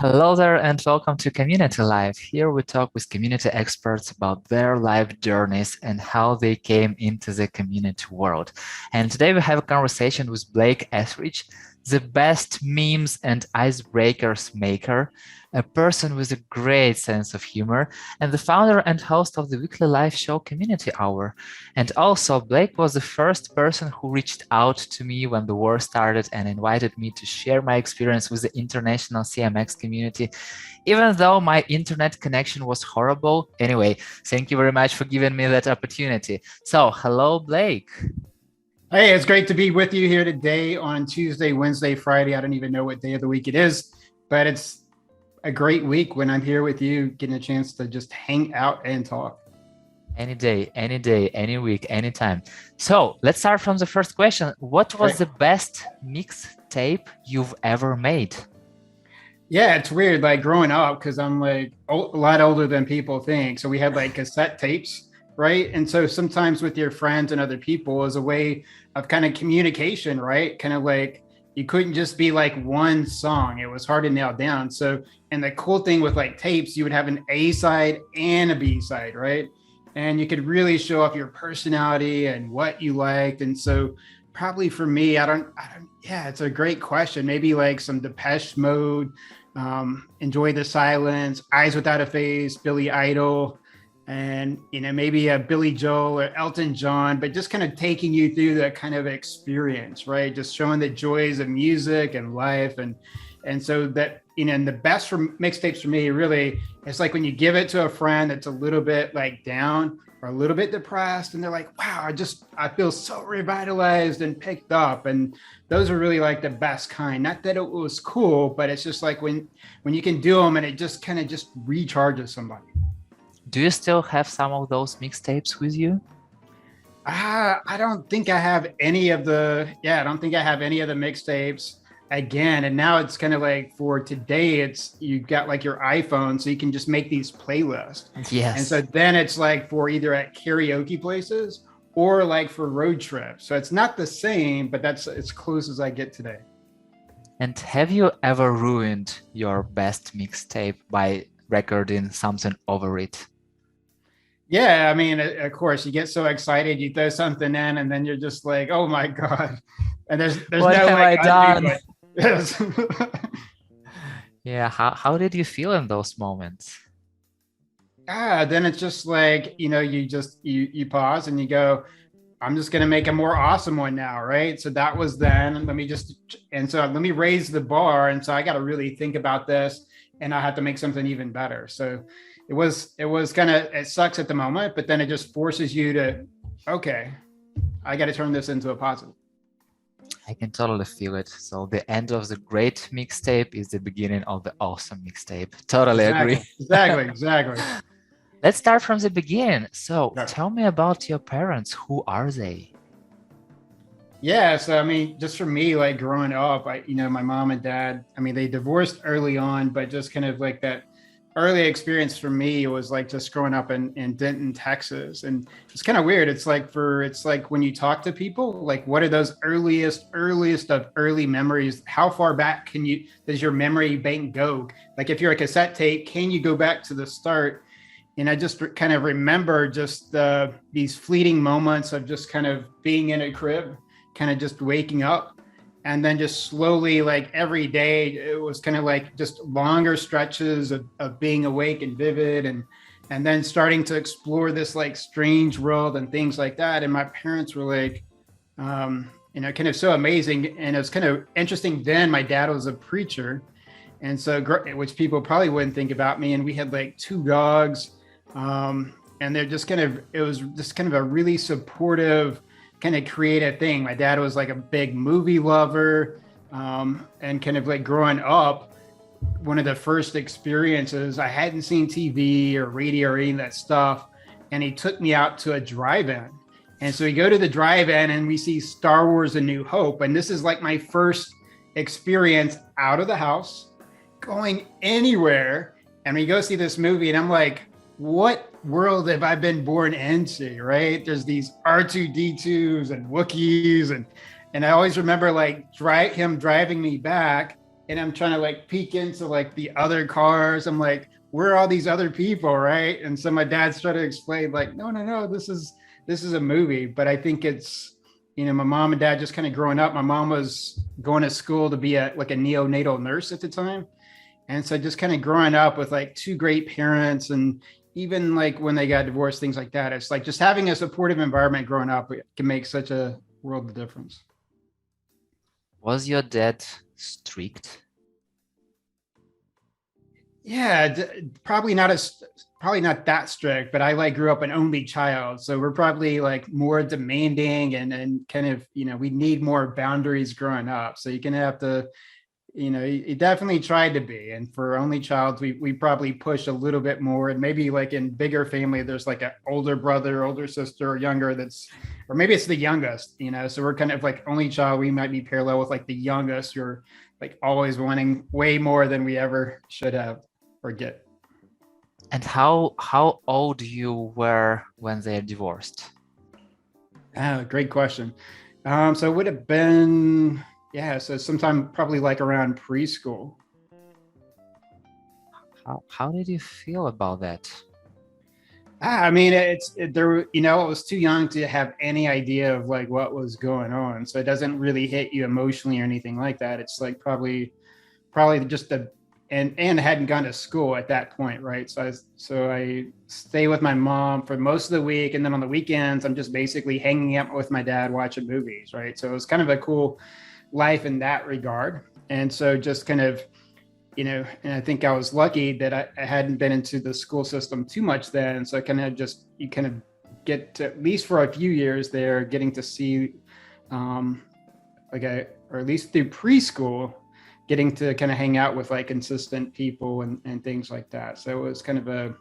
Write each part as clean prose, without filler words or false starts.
Hello there, and welcome to Community Life. Here we talk with community experts about their life journeys and how they came into the community world. And today we have a conversation with Blake Ethridge, the best memes and icebreakers maker, a person with a great sense of humor, and the founder and host of the weekly live show Community Hour. And also, Blake was the first person who reached out to me when the war started and invited me to share my experience with the international CMX community, even though my internet connection was horrible. Anyway, thank you very much for giving me that opportunity. So, hello, Blake. Hey, it's great to be with you here today on Tuesday, Wednesday, Friday. I don't even know what day of the week it is, but it's a great week when I'm here with you, getting a chance to just hang out and talk. Any day, any week, anytime. So let's start from the first question. What was the best mixtape you've ever made? Yeah, it's weird, like growing up, because I'm like a lot older than people think. So we had like cassette tapes, right? And so sometimes with your friends and other people as a way of kind of communication, right? Kind of like you couldn't just be like one song. It was hard to nail down. So, and the cool thing with like tapes, you would have an A side and a B side, right? And you could really show off your personality and what you liked. And so probably for me, yeah, it's a great question. Maybe like some Depeche Mode, Enjoy the Silence, Eyes Without a Face, Billy Idol, and maybe a Billy Joel or Elton John, but just kind of taking you through that kind of experience, right? Just showing the joys of music and life, and so that and the best for mixtapes for me really, it's like when you give it to a friend that's a little bit like down or a little bit depressed, and they're like, "Wow, I feel so revitalized and picked up," and those are really like the best kind. Not that it was cool, but it's just like when you can do them, and it just kind of just recharges somebody. Do you still have some of those mixtapes with you? I don't think I have any of I don't think I have any of the mixtapes again. And now it's kind of like for today, it's you've got like your iPhone, so you can just make these playlists. And Yes. so then it's like for either at karaoke places or like for road trips. So it's not the same, but that's as close as I get today. And have you ever ruined your best mixtape by recording something over it? Yeah, I mean, of course, you get so excited, you throw something in, and then you're just like, "Oh my god!" And there's What no have like I undo done? it. Yes. Yeah, how did you feel in those moments? Then it's just like, you pause and you go, I'm just gonna make a more awesome one now, right? So that was then. Let me raise the bar, and so I got to really think about this, and I had to make something even better. So it was kind of, it sucks at the moment, but then it just forces you to, okay, I got to turn this into a positive. I can totally feel it. So the end of the great mixtape is the beginning of the awesome mixtape. Totally agree. Exactly. Let's start from the beginning. So Yeah. tell me about your parents. Who are they? Yeah, so I mean, just for me, like growing up, my mom and dad, I mean, they divorced early on, but just kind of like that early experience for me was like just growing up in Denton, Texas. And it's kind of weird. It's like when you talk to people, like what are those earliest of early memories? How far back does your memory bank go? Like if you're a cassette tape, can you go back to the start? And I just kind of remember just these fleeting moments of just kind of being in a crib, kind of just waking up, and then just slowly, like every day, it was kind of like just longer stretches of being awake and vivid, and then starting to explore this like strange world and things like that. And my parents were like, kind of so amazing. And it was kind of interesting then. My dad was a preacher, and so which people probably wouldn't think about me. And we had like two dogs, and it was just kind of a really supportive kind of creative thing. My dad was like a big movie lover, and kind of like growing up, one of the first experiences, I hadn't seen TV or radio or any of that stuff, and he took me out to a drive-in. And so we go to the drive-in and we see Star Wars: A New Hope, and this is like my first experience out of the house, going anywhere, and we go see this movie, and I'm like, what world have I been born into, right? There's these R2D2s and Wookiees, and I always remember like him driving me back and I'm trying to like peek into like the other cars. I'm like, where are all these other people, right? And so my dad's trying to explain, like, no, no, no, this is a movie. But I think it's, my mom and dad just kind of growing up. My mom was going to school to be a neonatal nurse at the time. And so just kind of growing up with like two great parents, and even like when they got divorced, things like that. It's like just having a supportive environment growing up can make such a world of difference. Was your dad strict? Yeah, probably not that strict, but I like grew up an only child, so we're probably like more demanding, and kind of, we need more boundaries growing up. So you're gonna have to, he definitely tried to be. And for only child, we probably push a little bit more. And maybe like in bigger family, there's like an older brother, older sister, or younger or maybe it's the youngest, so we're kind of like only child. We might be parallel with like the youngest, who like always wanting way more than we ever should have or get. And how old you were when they divorced? Great question. So it would have been, yeah, so sometime probably like around preschool. How did you feel about that? I mean, there, I was too young to have any idea of like what was going on. So it doesn't really hit you emotionally or anything like that. It's like probably just and hadn't gone to school at that point, right? So I stay with my mom for most of the week, and then on the weekends, I'm just basically hanging out with my dad, watching movies, right? So it was kind of a cool life in that regard. And so just kind of, and I think I was lucky that I hadn't been into the school system too much then. So I kind of you kind of get to, at least for a few years there, getting to see, or at least through preschool, getting to kind of hang out with like consistent people and things like that. So it was kind of a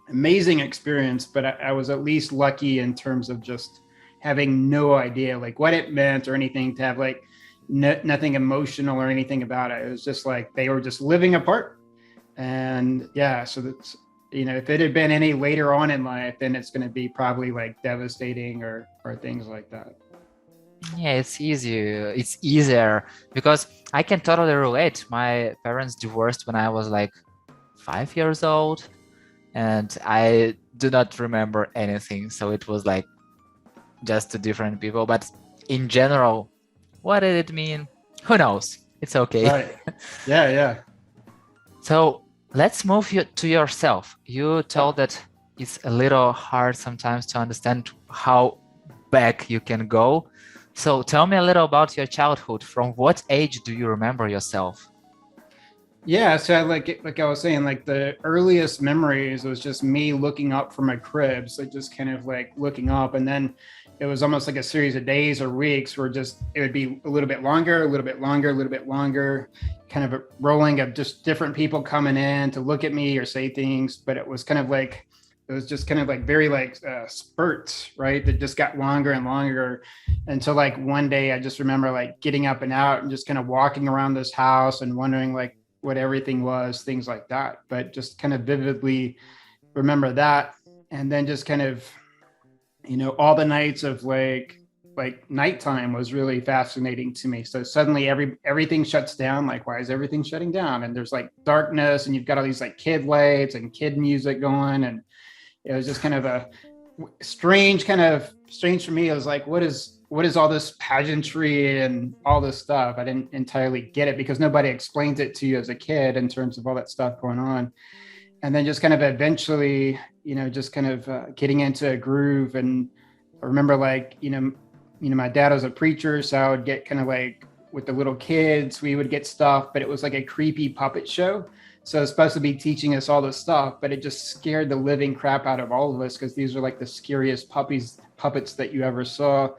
amazing experience, but I was at least lucky in terms of just having no idea like what it meant or anything, to have like nothing emotional or anything about it. It was just like they were just living apart. And yeah, so that's, if it had been any later on in life, then it's going to be probably like devastating or things like that. Yeah, it's easy. It's easier because I can totally relate. My parents divorced when I was like 5 years old, and I do not remember anything. So it was like just two different people. But in general, what did it mean? Who knows? It's okay. Right. Yeah, yeah. So let's move you to yourself. You Yeah. told that it's a little hard sometimes to understand how back you can go. So tell me a little about your childhood. From what age do you remember yourself? Yeah, so like I was saying, like the earliest memories was just me looking up from my crib. So just kind of like looking up, and then it was almost like a series of days or weeks where just it would be a little bit longer, a little bit longer, a little bit longer, kind of a rolling of just different people coming in to look at me or say things. But it was just kind of like very like spurts, right? That just got longer and longer until like one day I just remember like getting up and out and just kind of walking around this house and wondering like what everything was, things like that. But just kind of vividly remember that. And then just kind of, all the nights of like nighttime was really fascinating to me. So suddenly everything shuts down. Like, why is everything shutting down? And there's like darkness, and you've got all these like kid lights and kid music going. And it was just kind of a strange for me. It was like, what is all this pageantry and all this stuff? I didn't entirely get it because nobody explains it to you as a kid in terms of all that stuff going on. And then just kind of eventually, just kind of getting into a groove. And I remember like, my dad was a preacher, so I would get kind of like with the little kids, we would get stuff, but it was like a creepy puppet show. So it's supposed to be teaching us all this stuff, but it just scared the living crap out of all of us because these are like the scariest puppets that you ever saw.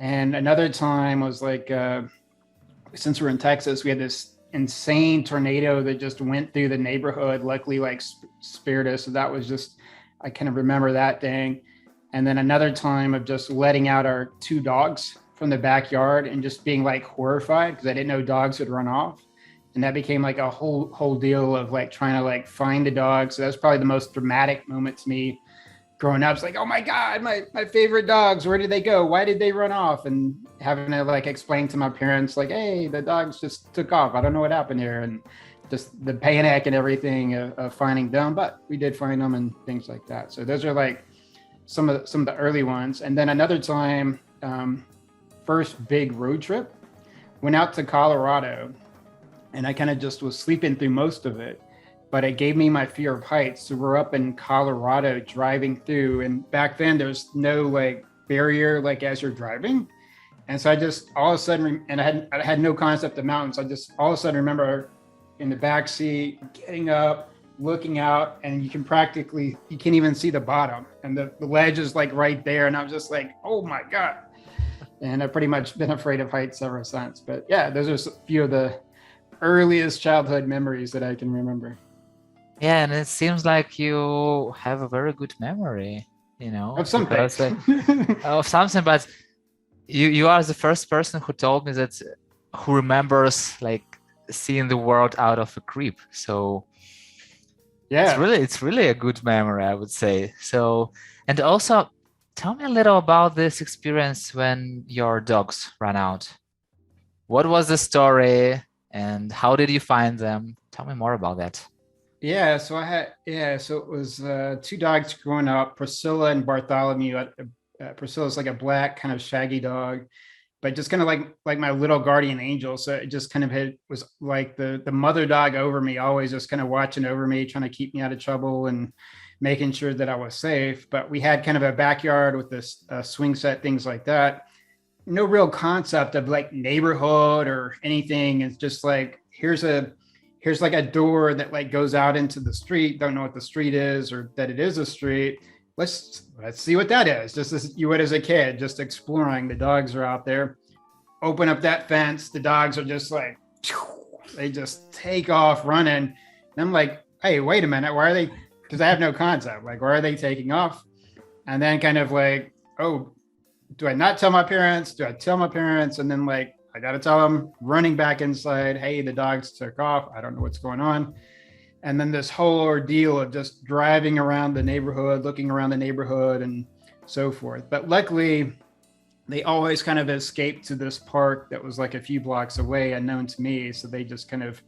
And another time was like, since we're in Texas, we had this insane tornado that just went through the neighborhood, luckily like spared us. So that was just, I kind of remember that thing. And then another time of just letting out our two dogs from the backyard and just being like horrified because I didn't know dogs would run off. And that became like a whole deal of like trying to like find the dog. So that's probably the most dramatic moment to me growing up, it's like, oh my God, my favorite dogs, where did they go? Why did they run off? And having to like explain to my parents, like, hey, the dogs just took off. I don't know what happened here. And just the panic and everything of finding them, but we did find them and things like that. So those are like some of the early ones. And then another time, first big road trip, went out to Colorado, and I kind of just was sleeping through most of it, but it gave me my fear of heights. So we're up in Colorado driving through, and back then there's no like barrier like as you're driving. And so I just all of a sudden, and I had no concept of mountains. I just all of a sudden remember in the back seat, getting up, looking out, and you can't even see the bottom, and the ledge is like right there. And I was just like, oh my God. And I've pretty much been afraid of heights ever since. But yeah, those are a few of the earliest childhood memories that I can remember. Yeah, and it seems like you have a very good memory, Of some because things. like of something, but you are the first person who told me that who remembers like seeing the world out of a crib. So Yeah. it's really a good memory, I would say. So, and also tell me a little about this experience when your dogs ran out. What was the story and how did you find them? Tell me more about that. So it was two dogs growing up, Priscilla and Bartholomew. Priscilla's like a black kind of shaggy dog, but just kind of like my little guardian angel. So it just kind of was like the mother dog over me, always just kind of watching over me, trying to keep me out of trouble and making sure that I was safe. But we had kind of a backyard with this swing set, things like that. No real concept of like neighborhood or anything. It's just like here's like a door that like goes out into the street. Don't know what the street is or that it is a street. Let's see what that is. Just as you would as a kid, just exploring. The dogs are out there. Open up that fence. The dogs are just like they just take off running. And I'm like, hey, wait a minute. Why are they? Because I have no concept. Like, why are they taking off? And then kind of like, oh, do I not tell my parents? Do I tell my parents? And then like, I got to tell them running back inside, hey, the dogs took off. I don't know what's going on. And then this whole ordeal of just driving around the neighborhood, looking around the neighborhood and so forth. But luckily, they always kind of escaped to this park that was like a few blocks away, unknown to me. So they just kind of,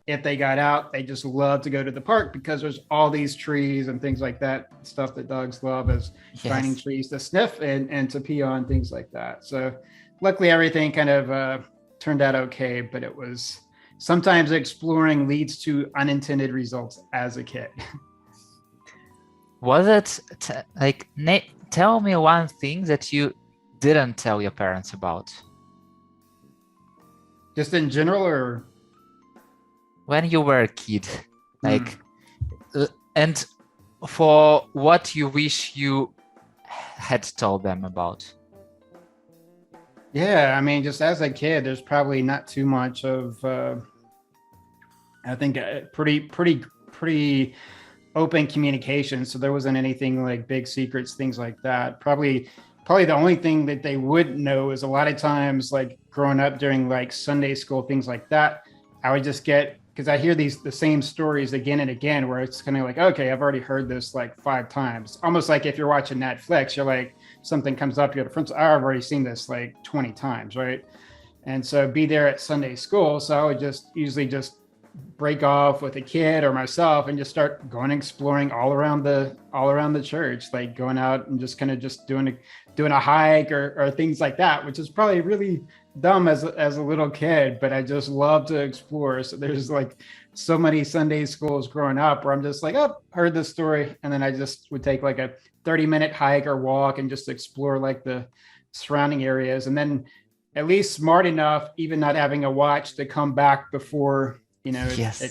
if they got out, they just love to go to the park because there's all these trees and things like that, stuff that dogs love is finding Yes. trees to sniff and to pee on, things like that. So luckily everything kind of turned out okay, but it was sometimes exploring leads to unintended results as a kid. Was it like tell me one thing that you didn't tell your parents about Just in general, or when you were a kid, hmm. like and for what you wish you had told them about. Yeah, I mean, just as a kid, there's probably not too much of I think pretty open communication. So there wasn't anything like big secrets, things like that. Probably the only thing that they would know is a lot of times like growing up during like Sunday school, things like that, I would just get, because I hear the same stories again and again where it's kind of like, okay, I've already heard this like 5 times. Almost like if you're watching Netflix, you're like, something comes up, you're the friends, I've already seen this like 20 times, right? And so be there at Sunday school. So I would just usually just break off with a kid or myself and just start going exploring all around the church, like going out and just kind of just doing a hike or things like that, which is probably really dumb as a little kid, but I just love to explore. So there's like so many Sunday schools growing up where I'm just like, oh, heard this story, and then I just would take like a 30-minute hike or walk and just explore like the surrounding areas, and then at least smart enough, even not having a watch, to come back before it Yes.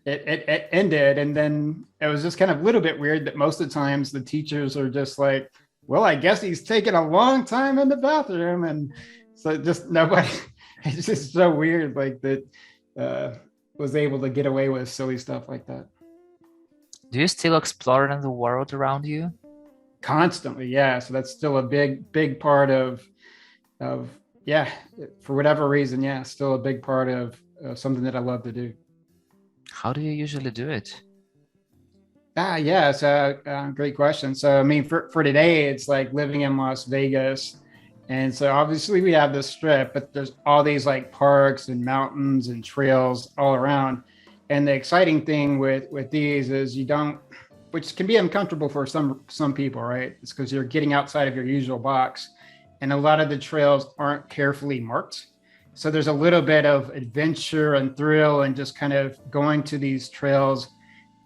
it ended. And then it was just kind of a little bit weird that most of the times the teachers are just like, well, I guess he's taking a long time in the bathroom. And so just nobody, it's just so weird, like that uh, was able to get away with silly stuff like that. Do you still explore in the world around you? Constantly. Yeah. So that's still a big part of, yeah, for whatever reason. Yeah. Still a big part of something that I love to do. How do you usually do it? Yeah, it's a great question. So, I mean, for today, it's like living in Las Vegas. And so obviously we have this strip, but there's all these like parks and mountains and trails all around. And the exciting thing with these is you don't, which can be uncomfortable for some people, right? It's because you're getting outside of your usual box. And a lot of the trails aren't carefully marked. So there's a little bit of adventure and thrill and just kind of going to these trails,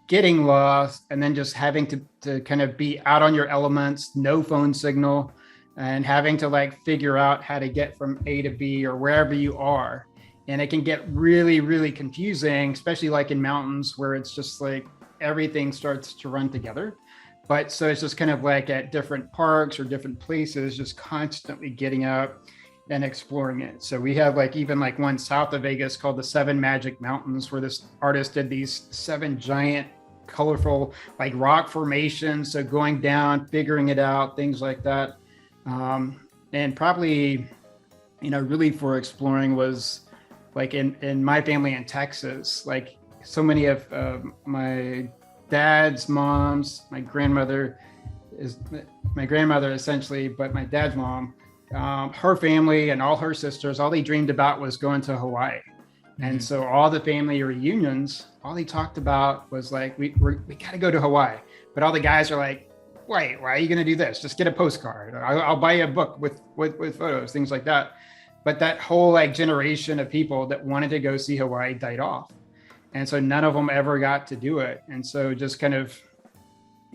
getting lost, and then just having to kind of be out on your elements, no phone signal, and having to like figure out how to get from A to B or wherever you are. And it can get really, really confusing, especially like in mountains where it's just like everything starts to run together. But so it's just kind of like at different parks or different places, just constantly getting out and exploring it. So we have like even like one south of Vegas called the Seven Magic Mountains, where this artist did these seven giant colorful like rock formations. So going down, figuring it out, things like that. And probably, really for exploring was like in my family in Texas, like so many of my dad's moms, my grandmother essentially, but my dad's mom, her family and all her sisters, all they dreamed about was going to Hawaii. And so all the family reunions, all they talked about was like, we got to go to Hawaii. But all the guys are like, wait, why are you going to do this? Just get a postcard. I'll buy you a book with photos, things like that. But that whole like generation of people that wanted to go see Hawaii died off. And so none of them ever got to do it. And so just kind of,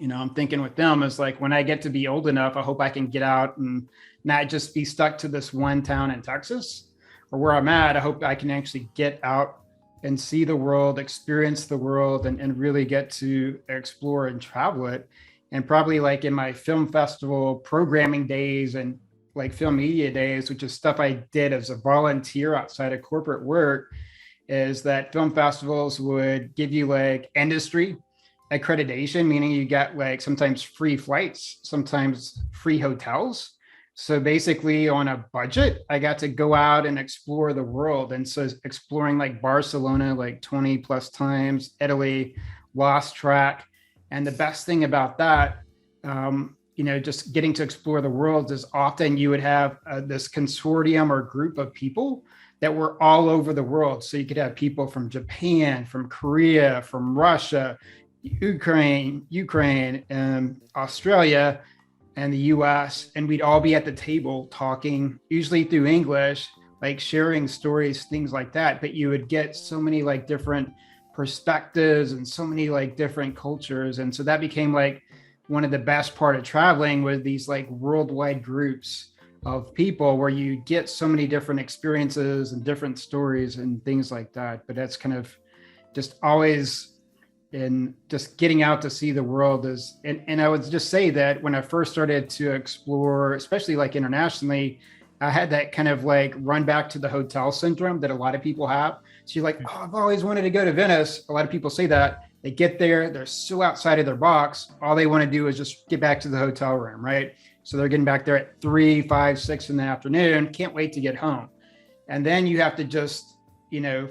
I'm thinking with them is like, when I get to be old enough, I hope I can get out and not just be stuck to this one town in Texas or where I'm at. I hope I can actually get out and see the world, experience the world, and really get to explore and travel it. And probably like in my film festival programming days and like film media days, which is stuff I did as a volunteer outside of corporate work, is that film festivals would give you like industry accreditation, meaning you got like sometimes free flights, sometimes free hotels. So basically on a budget, I got to go out and explore the world. And so exploring like Barcelona, like 20 plus times, Italy, lost track. And the best thing about that, just getting to explore the world is often you would have this consortium or group of people that were all over the world. So you could have people from Japan, from Korea, from Russia, Ukraine, Australia, and the US. And we'd all be at the table talking, usually through English, like sharing stories, things like that. But you would get so many like different perspectives and so many like different cultures. And so that became like one of the best part of traveling with these like worldwide groups of people where you get so many different experiences and different stories and things like that. But that's kind of just always in just getting out to see the world is, and I would just say that when I first started to explore, especially like internationally, I had that kind of like run back to the hotel syndrome that a lot of people have. So you're like, oh, I've always wanted to go to Venice. A lot of people say that. They get there, they're so outside of their box. All they want to do is just get back to the hotel room, right? So they're getting back there at 3, 5, 6 in the afternoon. Can't wait to get home. And then you have to just,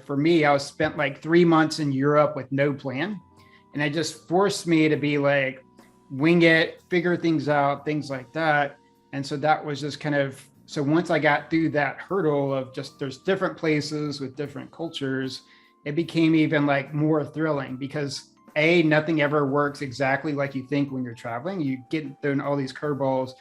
for me, I was spent like 3 months in Europe with no plan. And it just forced me to be like, wing it, figure things out, things like that. And so that was just kind of, so once I got through that hurdle of just there's different places with different cultures, it became even like more thrilling because nothing ever works exactly like you think when you're traveling. You get thrown all these curveballs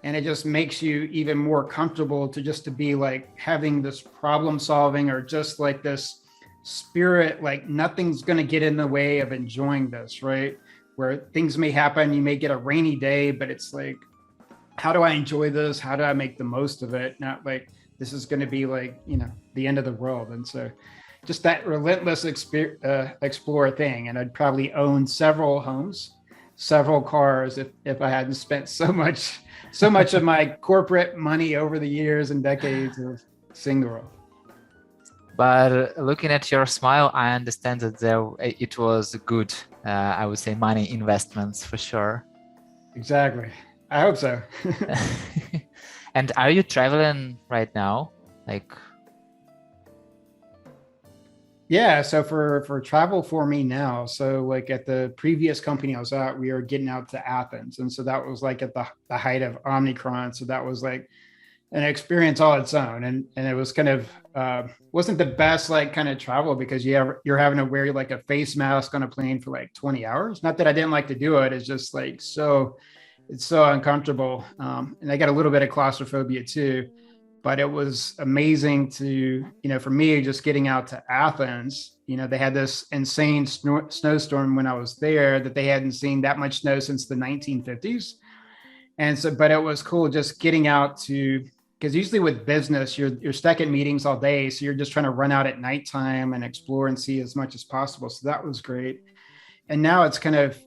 and it just makes you even more comfortable to be like having this problem solving or just like this spirit, like nothing's going to get in the way of enjoying this, right? Where things may happen, you may get a rainy day, but it's like, how do I enjoy this? How do I make the most of it? Not like this is going to be like, the end of the world. And so just that relentless explore thing. And I'd probably own several homes, several cars if I hadn't spent so much of my corporate money over the years and decades of seeing the world. But looking at your smile, I understand that it was good, I would say, money investments for sure. Exactly. I hope so. And are you traveling right now? Like, Yeah, so for travel for me now, so like at the previous company I was at, we were getting out to Athens, and so that was like at the height of Omicron, so that was like an experience all its own, and it was kind of wasn't the best like kind of travel because you're having to wear like a face mask on a plane for like 20 hours. Not that I didn't like to do it, it's just like it's so uncomfortable, and I got a little bit of claustrophobia too. But it was amazing to, for me, just getting out to Athens. They had this insane snowstorm when I was there that they hadn't seen that much snow since the 1950s. And so, but it was cool just getting out to, because usually with business, you're stuck at meetings all day. So you're just trying to run out at nighttime and explore and see as much as possible. So that was great. And now it's kind of,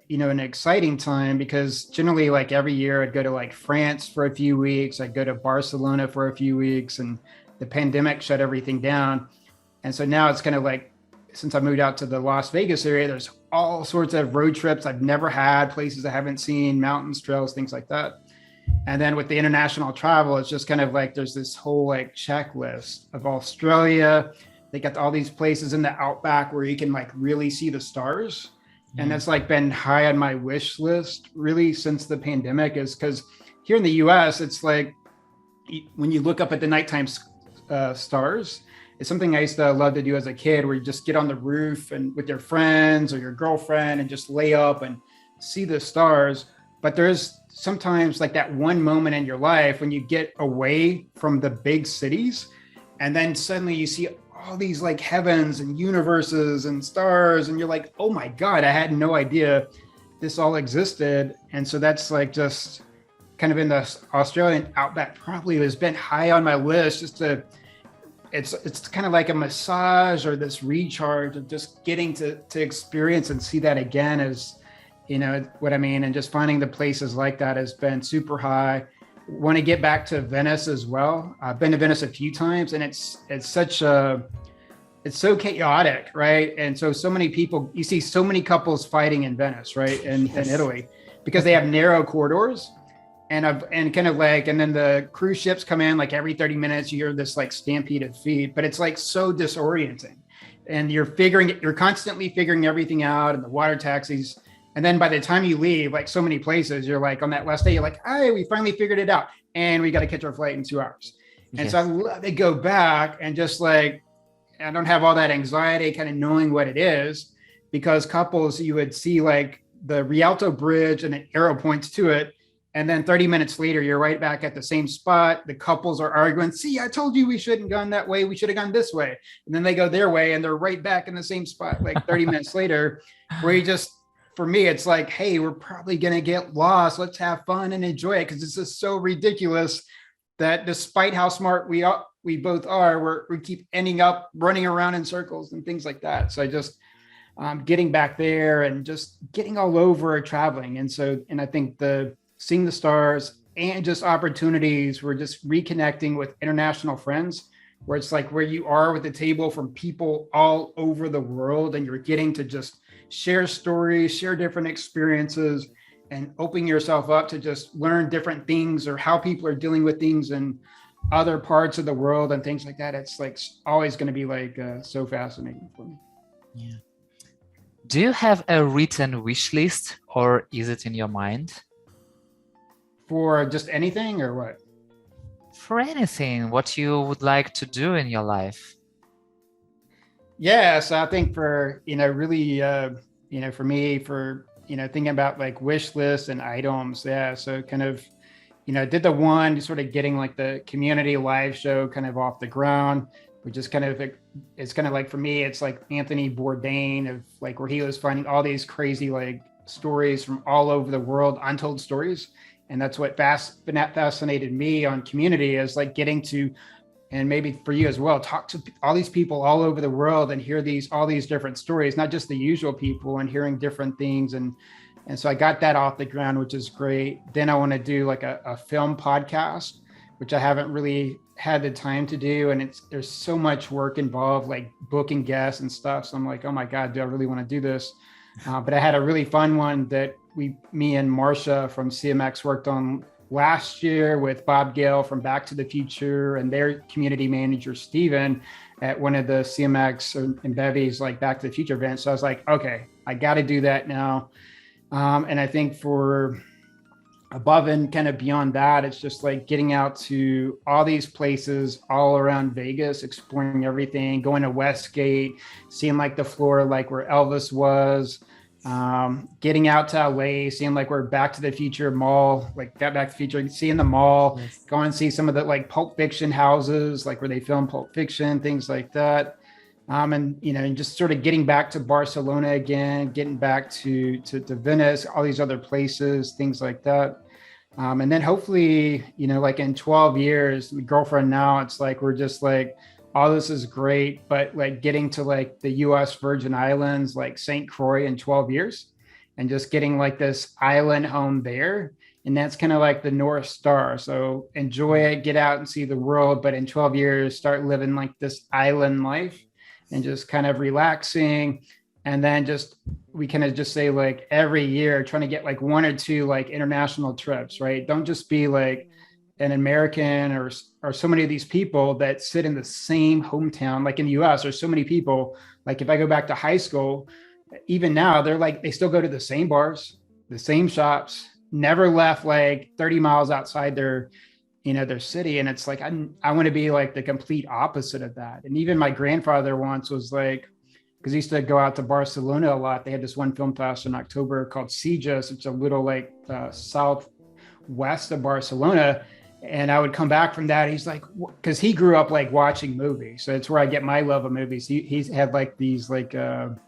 an exciting time because generally like every year I'd go to like France for a few weeks. I'd go to Barcelona for a few weeks, and the pandemic shut everything down. And so now it's kind of like, since I moved out to the Las Vegas area, there's all sorts of road trips I've never had, places I haven't seen, mountains, trails, things like that. And then with the international travel, it's just kind of like there's this whole like checklist of Australia. They got all these places in the outback where you can like really see the stars. And that's like been high on my wish list really since the pandemic, is because here in the US, it's like when you look up at the nighttime stars, it's something I used to love to do as a kid, where you just get on the roof and with your friends or your girlfriend and just lay up and see the stars. But there's sometimes like that one moment in your life when you get away from the big cities, and then suddenly you see all these like heavens and universes and stars, and you're like, oh my God, I had no idea this all existed. And so that's like just kind of in the Australian outback probably has been high on my list, just to it's kind of like a massage or this recharge of just getting to experience and see that again, as what I mean. And just finding the places like that has been super high. Want to get back to Venice as well. I've been to Venice a few times, and it's so chaotic, right? And so many people, you see so many couples fighting in Venice, right? In Italy, because they have narrow corridors. And kind of like, and then the cruise ships come in like every 30 minutes, you hear this like stampede of feet, but it's like so disorienting. And you're constantly figuring everything out, and the water taxis. And then by the time you leave, like so many places, you're like on that last day, you're like, hey, we finally figured it out, and we got to catch our flight in 2 hours. And so I love to go back and just like, I don't have all that anxiety kind of knowing what it is, because couples, you would see like the Rialto Bridge and an arrow points to it. And then 30 minutes later, you're right back at the same spot. The couples are arguing. See, I told you we shouldn't have gone that way. We should have gone this way. And then they go their way, and they're right back in the same spot like 30 minutes later, where you just, for me, it's like, hey, we're probably going to get lost. Let's have fun and enjoy it, because this is so ridiculous that despite how smart we both are, we keep ending up running around in circles and things like that. So I just getting back there and just getting all over traveling. And I think seeing the stars and just opportunities, we're just reconnecting with international friends, where it's like where you are with the table from people all over the world, and you're getting to just share stories, share different experiences, and opening yourself up to just learn different things, or how people are dealing with things in other parts of the world and things like that. It's like always going to be like so fascinating for me. Yeah. Do you have a written wish list, or is it in your mind? For just anything, or what? For anything, what you would like to do in your life. Yes, I think for, really, for me, for, thinking about like wish lists and items. Yeah. So kind of, did the one sort of getting like the community live show kind of off the ground, which is kind of, it's kind of like, for me, it's like Anthony Bourdain, of like where he was finding all these crazy like stories from all over the world, untold stories. And that's what fascinated me on community, is like getting to, and maybe for you as well, talk to all these people all over the world and hear all these different stories, not just the usual people, and hearing different things. And so I got that off the ground, which is great. Then I want to do like a film podcast, which I haven't really had the time to do. And there's so much work involved, like booking guests and stuff. So I'm like, oh my God, do I really want to do this? But I had a really fun one that me and Marcia from CMX worked on last year with Bob Gale from Back to the Future and their community manager, Steven. at one of the CMX and Bevy's like Back to the Future events. So I was like, okay, I got to do that now. And I think for above and kind of beyond that, it's just like getting out to all these places all around Vegas, exploring everything, going to Westgate, seeing like the floor, like where Elvis was, getting out to LA, seeing like where Back to the Future mall, like that Back to the Future, seeing the mall, Yes. going and see some of the like Pulp Fiction houses, like where they film Pulp Fiction, things like that. And and just sort of getting back to Barcelona again, getting back to Venice, all these other places, things like that. And then hopefully, like in 12 years, my girlfriend now, it's like we're just like, all this is great, but like getting to like the US Virgin Islands, like St. Croix in 12 years, and just getting like this island home there. And that's kind of like the North Star. So enjoy it, get out and see the world, but in 12 years, start living like this island life and just kind of relaxing. And then just, we kind of just say like every year, trying to get like one or two like international trips, right? Don't just be like an American or so many of these people that sit in the same hometown. Like in the US, there's so many people. Like if I go back to high school, even now, they're like, they still go to the same bars, the same shops, never left like 30 miles outside their city. And it's like, I want to be like the complete opposite of that. And even my grandfather once was like, because he used to go out to Barcelona a lot. They had this one film fest in October called Sitges. It's a little like southwest of Barcelona. And I would come back from that. He's like, because he grew up like watching movies. So it's where I get my love of movies. He's had like these like, can't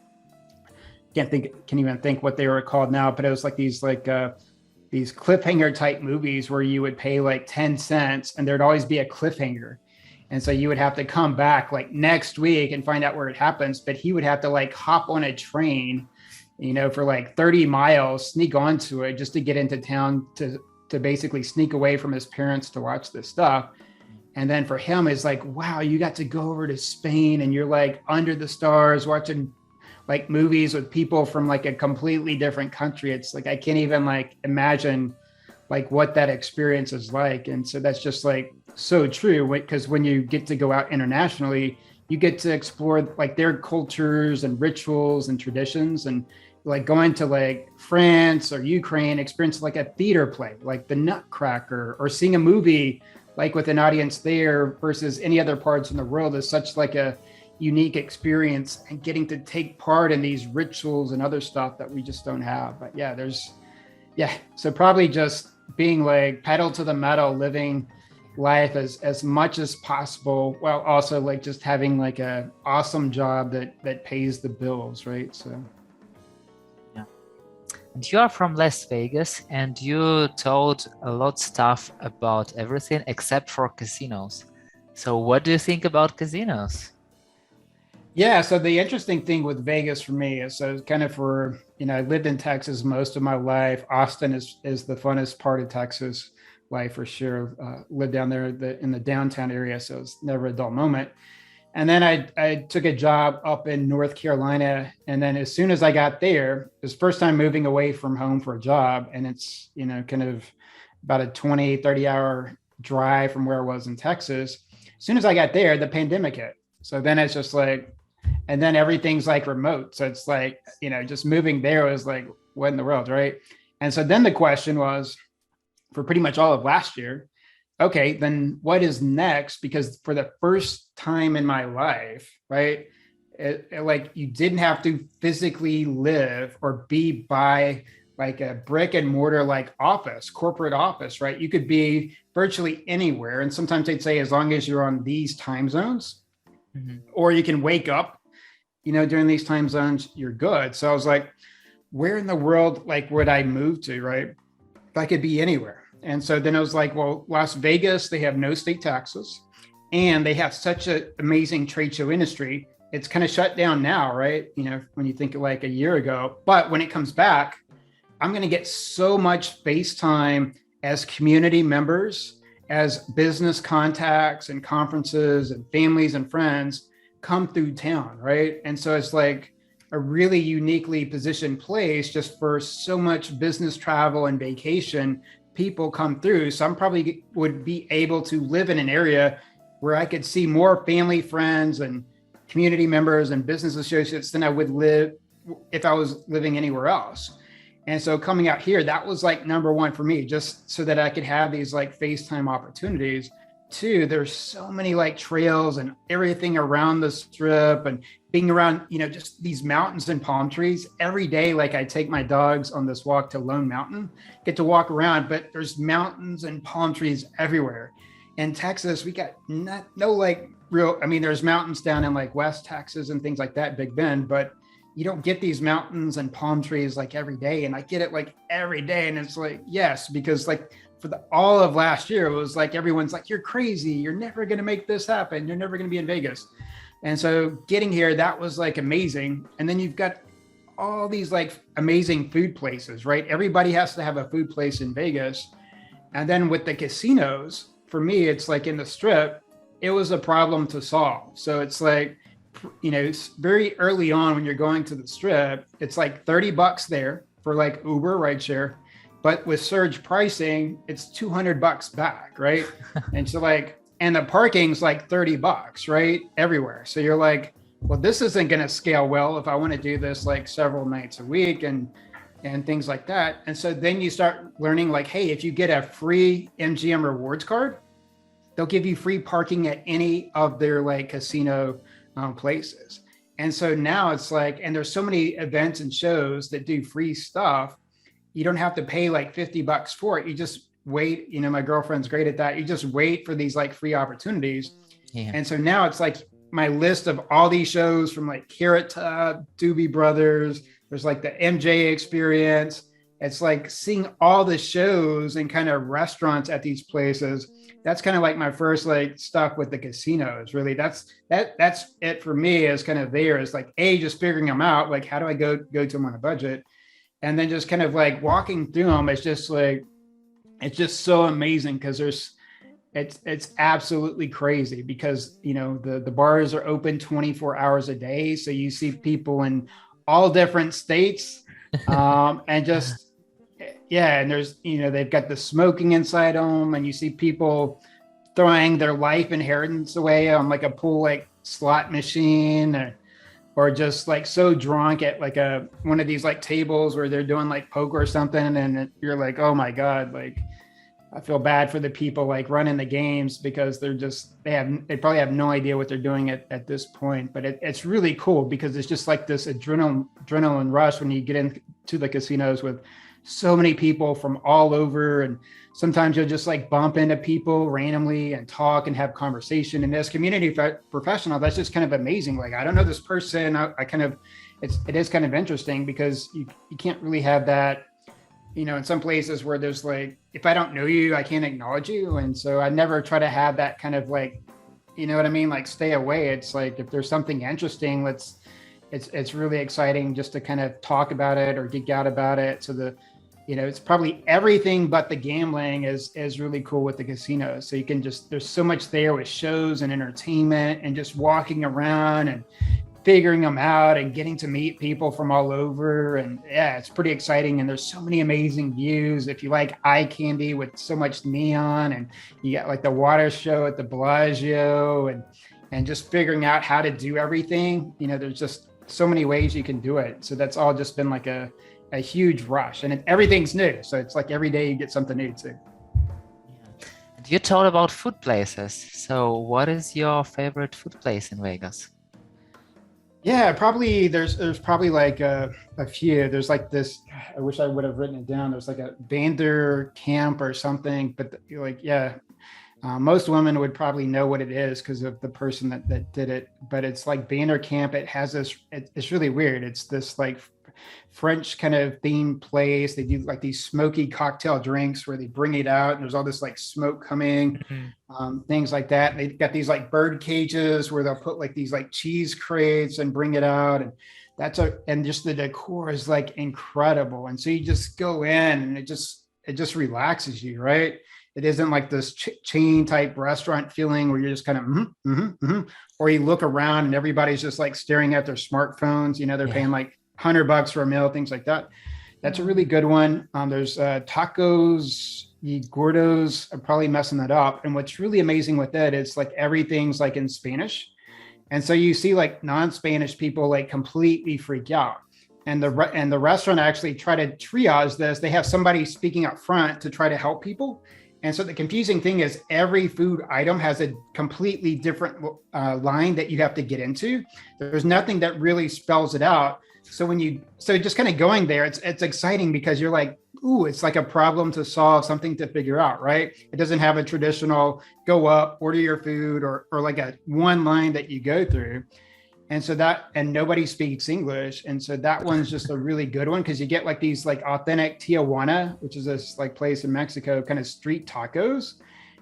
even think what they were called now, but it was like these cliffhanger type movies where you would pay like 10 cents and there'd always be a cliffhanger. And so you would have to come back like next week and find out where it happens. But he would have to like hop on a train, for like 30 miles, sneak onto it just to get into town to basically sneak away from his parents to watch this stuff. And then for him, it's like, wow, you got to go over to Spain and you're like under the stars watching like movies with people from like a completely different country. It's like, I can't even like imagine like what that experience is like. And so that's just like so true, because when you get to go out internationally, you get to explore like their cultures and rituals and traditions. And like going to like France or Ukraine, experience like a theater play, like the Nutcracker, or seeing a movie like with an audience there versus any other parts in the world is such like a unique experience, and getting to take part in these rituals and other stuff that we just don't have. But so probably just being like pedal to the metal, living life as much as possible, while also like just having like a awesome job that pays the bills, right? So Yeah. And you are from Las Vegas, and you told a lot stuff about everything except for casinos. So what do you think about casinos? yeah, so the interesting thing with Vegas for me is, so kind of for, I lived in Texas most of my life. Austin is the funnest part of Texas life for sure. Lived down there in the downtown area, so it's never a dull moment. And then I took a job up in North Carolina. And then as soon as I got there, it was first time moving away from home for a job. And it's, kind of about a 20, 30-hour drive from where I was in Texas. As soon as I got there, the pandemic hit. So then it's just like, and then everything's like remote. So it's like, just moving there was like, what in the world, right? And so then the question was, for pretty much all of last year, okay, then what is next? Because for the first time in my life, right, like you didn't have to physically live or be by like a brick and mortar like office, corporate office, right? You could be virtually anywhere. And sometimes they'd say, as long as you're on these time zones, or you can wake up, during these time zones, you're good. So I was like, where in the world, like, would I move to, right? If I could be anywhere. And so then I was like, well, Las Vegas, they have no state taxes, and they have such an amazing trade show industry. It's kind of shut down now, right? When you think like a year ago, but when it comes back, I'm going to get so much face time as community members, as business contacts and conferences and families and friends come through town, right? And so it's like a really uniquely positioned place just for so much business travel and vacation. People come through. So I'm probably would be able to live in an area where I could see more family, friends, and community members and business associates than I would live if I was living anywhere else. And so coming out here, that was like number one for me, just so that I could have these like FaceTime opportunities. Two, there's so many like trails and everything around the strip and being around, just these mountains and palm trees every day. Like I take my dogs on this walk to Lone Mountain, get to walk around, but there's mountains and palm trees everywhere. In Texas, we got no like real, I mean, there's mountains down in like West Texas and things like that, Big Bend, but you don't get these mountains and palm trees like every day. And I get it like every day. And it's like, yes, because like for all of last year, it was like, everyone's like, you're crazy. You're never going to make this happen. You're never going to be in Vegas. And so getting here, that was like amazing. And then you've got all these like amazing food places, right? Everybody has to have a food place in Vegas. And then with the casinos, for me, it's like in the Strip, it was a problem to solve. So it's like, very early on when you're going to the Strip, it's like $30 there for like Uber rideshare, but with surge pricing, it's $200 back, right? And so like, and the parking's like $30, right? Everywhere. So you're like, well, this isn't going to scale well if I want to do this like several nights a week and things like that. And so then you start learning like, hey, if you get a free MGM rewards card, they'll give you free parking at any of their like casino places. And so now it's like, and there's so many events and shows that do free stuff. You don't have to pay like $50 for it. You just wait. My girlfriend's great at that. You just wait for these like free opportunities. Yeah. And so now it's like my list of all these shows from like Carrot Top, Doobie Brothers. There's like the MJ Experience. It's like seeing all the shows and kind of restaurants at these places. That's kind of like my first like stuff with the casinos. Really, that's it for me. Is kind of there is like just figuring them out. Like how do I go to them on a budget, and then just kind of like walking through them. It's just like it's just so amazing because it's absolutely crazy because the bars are open 24 hours a day, so you see people in all different states, and just. Yeah, and there's, they've got the smoking inside them, and you see people throwing their life inheritance away on like a pool like slot machine, or just like so drunk at like one of these like tables where they're doing like poker or something, and you're like, oh my God, like I feel bad for the people like running the games because they probably have no idea what they're doing at this point. But it's really cool because it's just like this adrenaline rush when you get into the casinos with so many people from all over, and sometimes you'll just like bump into people randomly and talk and have conversation. And as community professional, that's just kind of amazing. Like, I don't know this person. It is kind of interesting because you can't really have that, in some places where there's like, if I don't know you, I can't acknowledge you. And so I never try to have that kind of like, you know what I mean? Like stay away. It's like, if there's something interesting, it's really exciting just to kind of talk about it or geek out about it. So it's probably everything but the gambling is really cool with the casinos. So you can there's so much there with shows and entertainment and just walking around and figuring them out and getting to meet people from all over. And yeah, it's pretty exciting. And there's so many amazing views. If you like eye candy with so much neon, and you got like the water show at the Bellagio, and just figuring out how to do everything, there's just so many ways you can do it. So that's all just been like a huge rush, and everything's new. So it's like every day you get something new too. And you told about food places. So what is your favorite food place in Vegas? Yeah, probably there's probably like a few. There's like this, I wish I would have written it down. There's like a Vander Camp or something, but most women would probably know what it is because of the person that did it. But it's like Vander Camp. It has this, it's really weird. It's this like French kind of themed place. They do like these smoky cocktail drinks where they bring it out and there's all this like smoke coming, things like that. And they've got these like bird cages where they'll put like these like cheese crates and bring it out. And and just the decor is like incredible. And so you just go in and it just relaxes you, right? It isn't like this chain type restaurant feeling where you're just kind of, or you look around and everybody's just like staring at their smartphones. They're paying like $100 for a meal, things like that. That's a really good one. There's tacos y gordos. I'm probably messing that up. And what's really amazing with that is like everything's like in Spanish. And so you see like non-Spanish people like completely freak out. And the restaurant actually try to triage this. They have somebody speaking up front to try to help people. And so the confusing thing is every food item has a completely different line that you have to get into. There's nothing that really spells it out. So just kind of going there, it's exciting because you're like, ooh, it's like a problem to solve, something to figure out, right? It doesn't have a traditional go up, order your food, or like a one line that you go through. And nobody speaks English. And so that one's just a really good one because you get like these like authentic Tijuana, which is this like place in Mexico, kind of street tacos.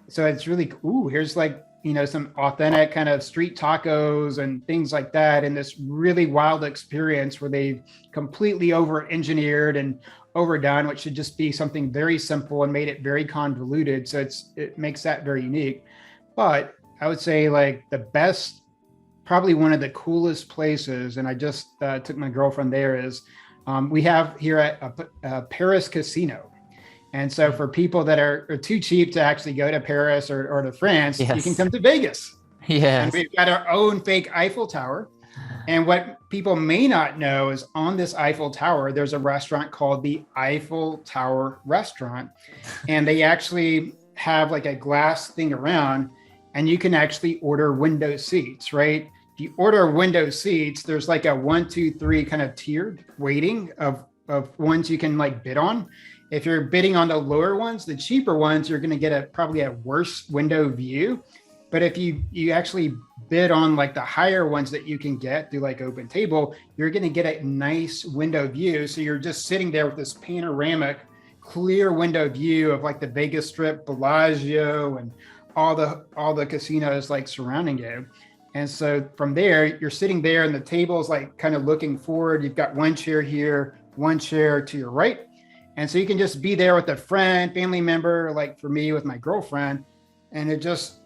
So it's really, ooh, here's like, some authentic kind of street tacos and things like that. And this really wild experience where they've completely over engineered and overdone, which should just be something very simple and made it very convoluted. So it makes that very unique. But I would say like the best, probably one of the coolest places, and I just took my girlfriend there, is we have here at a Paris casino. And so for people that are too cheap to actually go to Paris or to France, Yes. you can come to Vegas. Yes. And we've got our own fake Eiffel Tower. And what people may not know is on this Eiffel Tower, there's a restaurant called the Eiffel Tower Restaurant. And they actually have like a glass thing around, and you can actually order window seats, right? If you order window seats, there's like a 1, 2, 3 kind of tiered weighting of ones you can like bid on. If you're bidding on the lower ones, the cheaper ones, you're going to get probably a worse window view. But if you actually bid on like the higher ones that you can get through like Open Table, you're going to get a nice window view. So you're just sitting there with this panoramic, clear window view of like the Vegas Strip, Bellagio, and all the casinos like surrounding you. And so from there, you're sitting there and the table is like kind of looking forward. You've got one chair here, one chair to your right. And so you can just be there with a friend, family member, like for me with my girlfriend. And you're just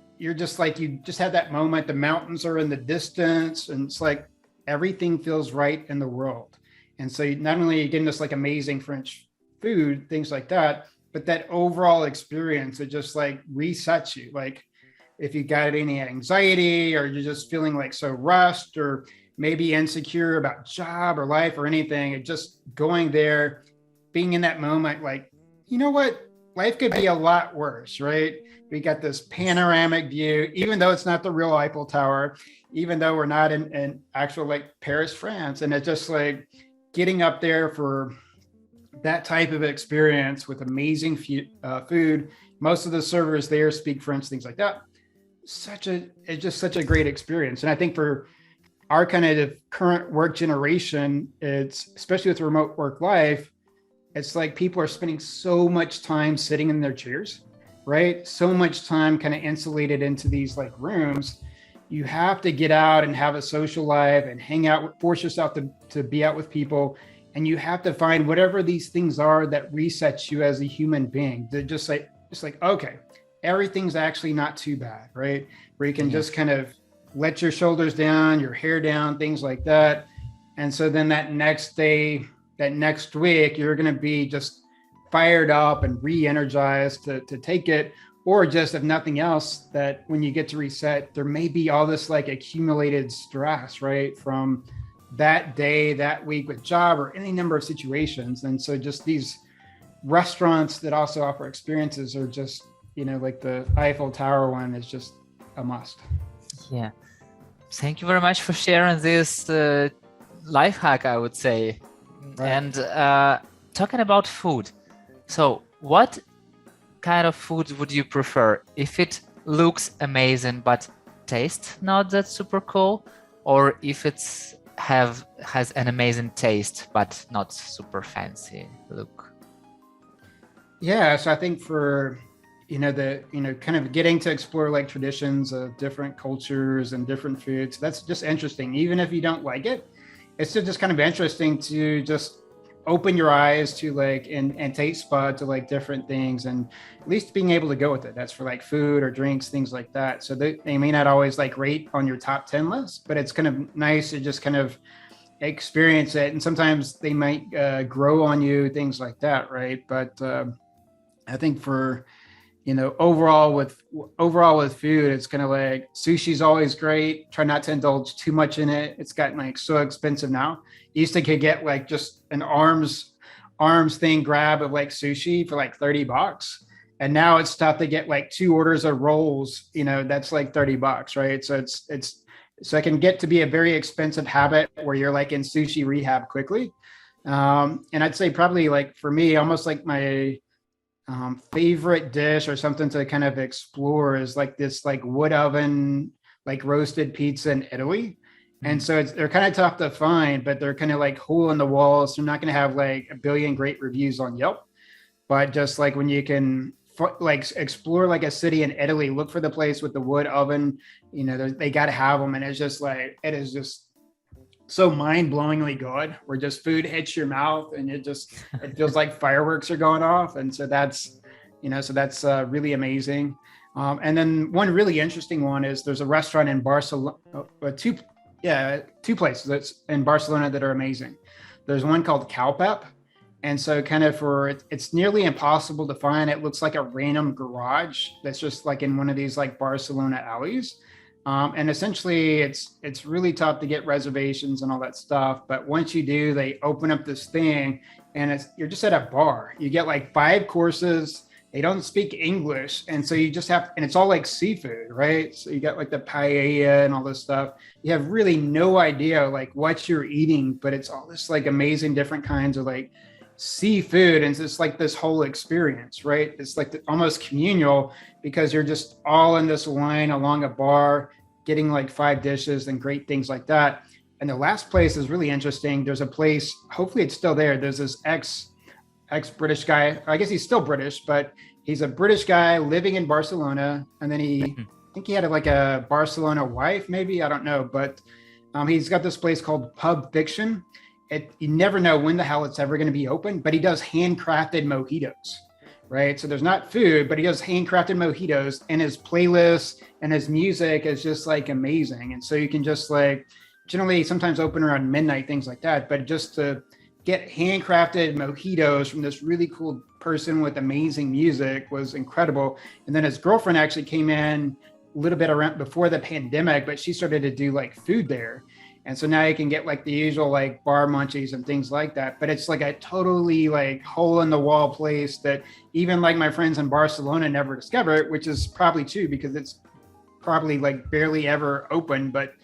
like, you just have that moment. The mountains are in the distance and it's like everything feels right in the world. And so not only are you getting this like amazing French food, things like that, but that overall experience, it just like resets you. Like if you got any anxiety or you're just feeling like so rushed or maybe insecure about job or life or anything, it just going there, being in that moment, like, you know what, life could be a lot worse, right? We got this panoramic view, even though it's not the real Eiffel Tower, even though we're not in actual like Paris, France. And it's just like getting up there for that type of experience with amazing food. Most of the servers there speak French, things like that. It's just such a great experience. And I think for our kind of current work generation, it's especially with remote work life, it's like people are spending so much time sitting in their chairs, right? So much time kind of insulated into these like rooms. You have to get out and have a social life and hang out, force yourself to be out with people. And you have to find whatever these things are that resets you as a human being. They're just like, okay, everything's actually not too bad, right? Where you can just kind of let your shoulders down, your hair down, things like that. And so then that next day, that next week, you're going to be just fired up and re-energized to take it. Or just if nothing else, that when you get to reset, there may be all this like accumulated stress, right? From that day, that week with job or any number of situations. And so just these restaurants that also offer experiences are just, like the Eiffel Tower one is just a must. Yeah. Thank you very much for sharing this life hack, I would say. Right. And talking about food. So what kind of food would you prefer? If it looks amazing, but tastes not that super cool, or if has an amazing taste, but not super fancy look? Yeah. So I think for, kind of getting to explore like traditions of different cultures and different foods, that's just interesting. Even if you don't like it, it's just kind of interesting to just open your eyes to like and taste bud to like different things, and at least being able to go with it. That's for like food or drinks, things like that. So they may not always like rate on your top 10 list, but it's kind of nice to just kind of experience it. And sometimes they might grow on you, things like that, right? But I think for overall with food, it's kind of like sushi's always great. Try not to indulge too much in it. It's gotten like so expensive now. You used to could get like just an arms thing grab of like sushi for like $30. And now it's tough to get like two orders of rolls, that's like $30, right? So so it can get to be a very expensive habit where you're like in sushi rehab quickly. And I'd say probably like for me, almost like my favorite dish or something to kind of explore is like this like wood oven like roasted pizza in Italy. And so they're kind of tough to find, but they're kind of like hole in the walls. So they're not going to have like a billion great reviews on Yelp, but just like when you can like explore like a city in Italy, look for the place with the wood oven, they got to have them. And it's just like, it is just so mind-blowingly good where just food hits your mouth and it feels like fireworks are going off. And so that's really amazing. And then one really interesting one is there's a restaurant in Barcelona, two places that's in Barcelona that are amazing. There's one called Calpep. And so kind of it's nearly impossible to find. It looks like a random garage that's just like in one of these like Barcelona alleys. And essentially it's really tough to get reservations and all that stuff. But once you do, they open up this thing and you're just at a bar. You get like 5 courses. They don't speak English. And so you just and it's all like seafood, right? So you got like the paella and all this stuff. You have really no idea like what you're eating, but it's all this like amazing different kinds of like seafood. And it's just like this whole experience, right? It's like almost communal because you're just all in this line along a bar, getting like 5 dishes and great things like that. And the last place is really interesting. There's a place, hopefully it's still there. There's this ex-British guy. I guess he's still British, but he's a British guy living in Barcelona. And then I think he had like a Barcelona wife, maybe, I don't know. But he's got this place called Pub Fiction. You never know when the hell it's ever going to be open, but he does handcrafted mojitos, right? So there's not food, but he does handcrafted mojitos, and his playlist and his music is just like amazing. And so you can just like generally sometimes open around midnight, things like that, but just to get handcrafted mojitos from this really cool person with amazing music was incredible. And then his girlfriend actually came in a little bit around before the pandemic, but she started to do like food there. And so now you can get like the usual like bar munchies and things like that. But it's like a totally like hole in the wall place that even like my friends in Barcelona never discovered, which is probably true because it's probably like barely ever open. But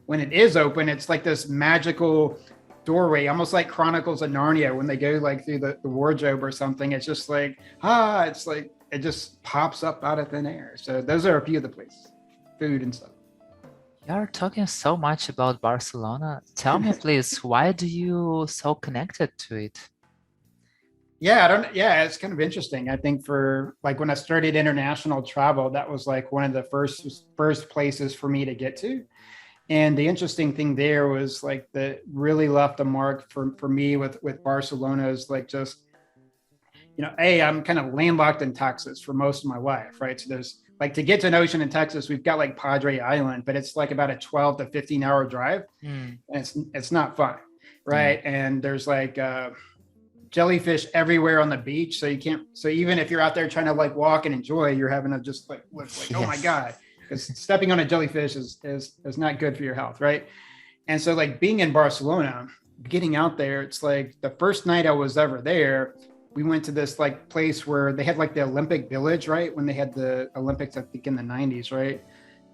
when it is open, it's like this magical doorway, almost like Chronicles of Narnia when they go like through the wardrobe or something. It's just like, it's like, it just pops up out of thin air. So those are a few of the places, food and stuff. You're talking so much about Barcelona. Tell me, please, why do you so connected to it? Yeah, it's kind of interesting. I think for like when I started international travel, that was like one of the first places for me to get to. And the interesting thing there was like that really left a mark for me with Barcelona is like just, I'm kind of landlocked in Texas for most of my life, right? So there's like to get to an ocean in Texas, we've got like Padre Island, but it's like about a 12 to 15 hour drive. And it's not fun, right? And there's like jellyfish everywhere on the beach. So even if you're out there trying to like walk and enjoy, you're having to just like look like, oh my God, because stepping on a jellyfish is not good for your health, right? And so like being in Barcelona, getting out there, it's like the first night I was ever there, we went to this like place where they had like the Olympic Village, right? When they had the Olympics, I think in the 90s, right?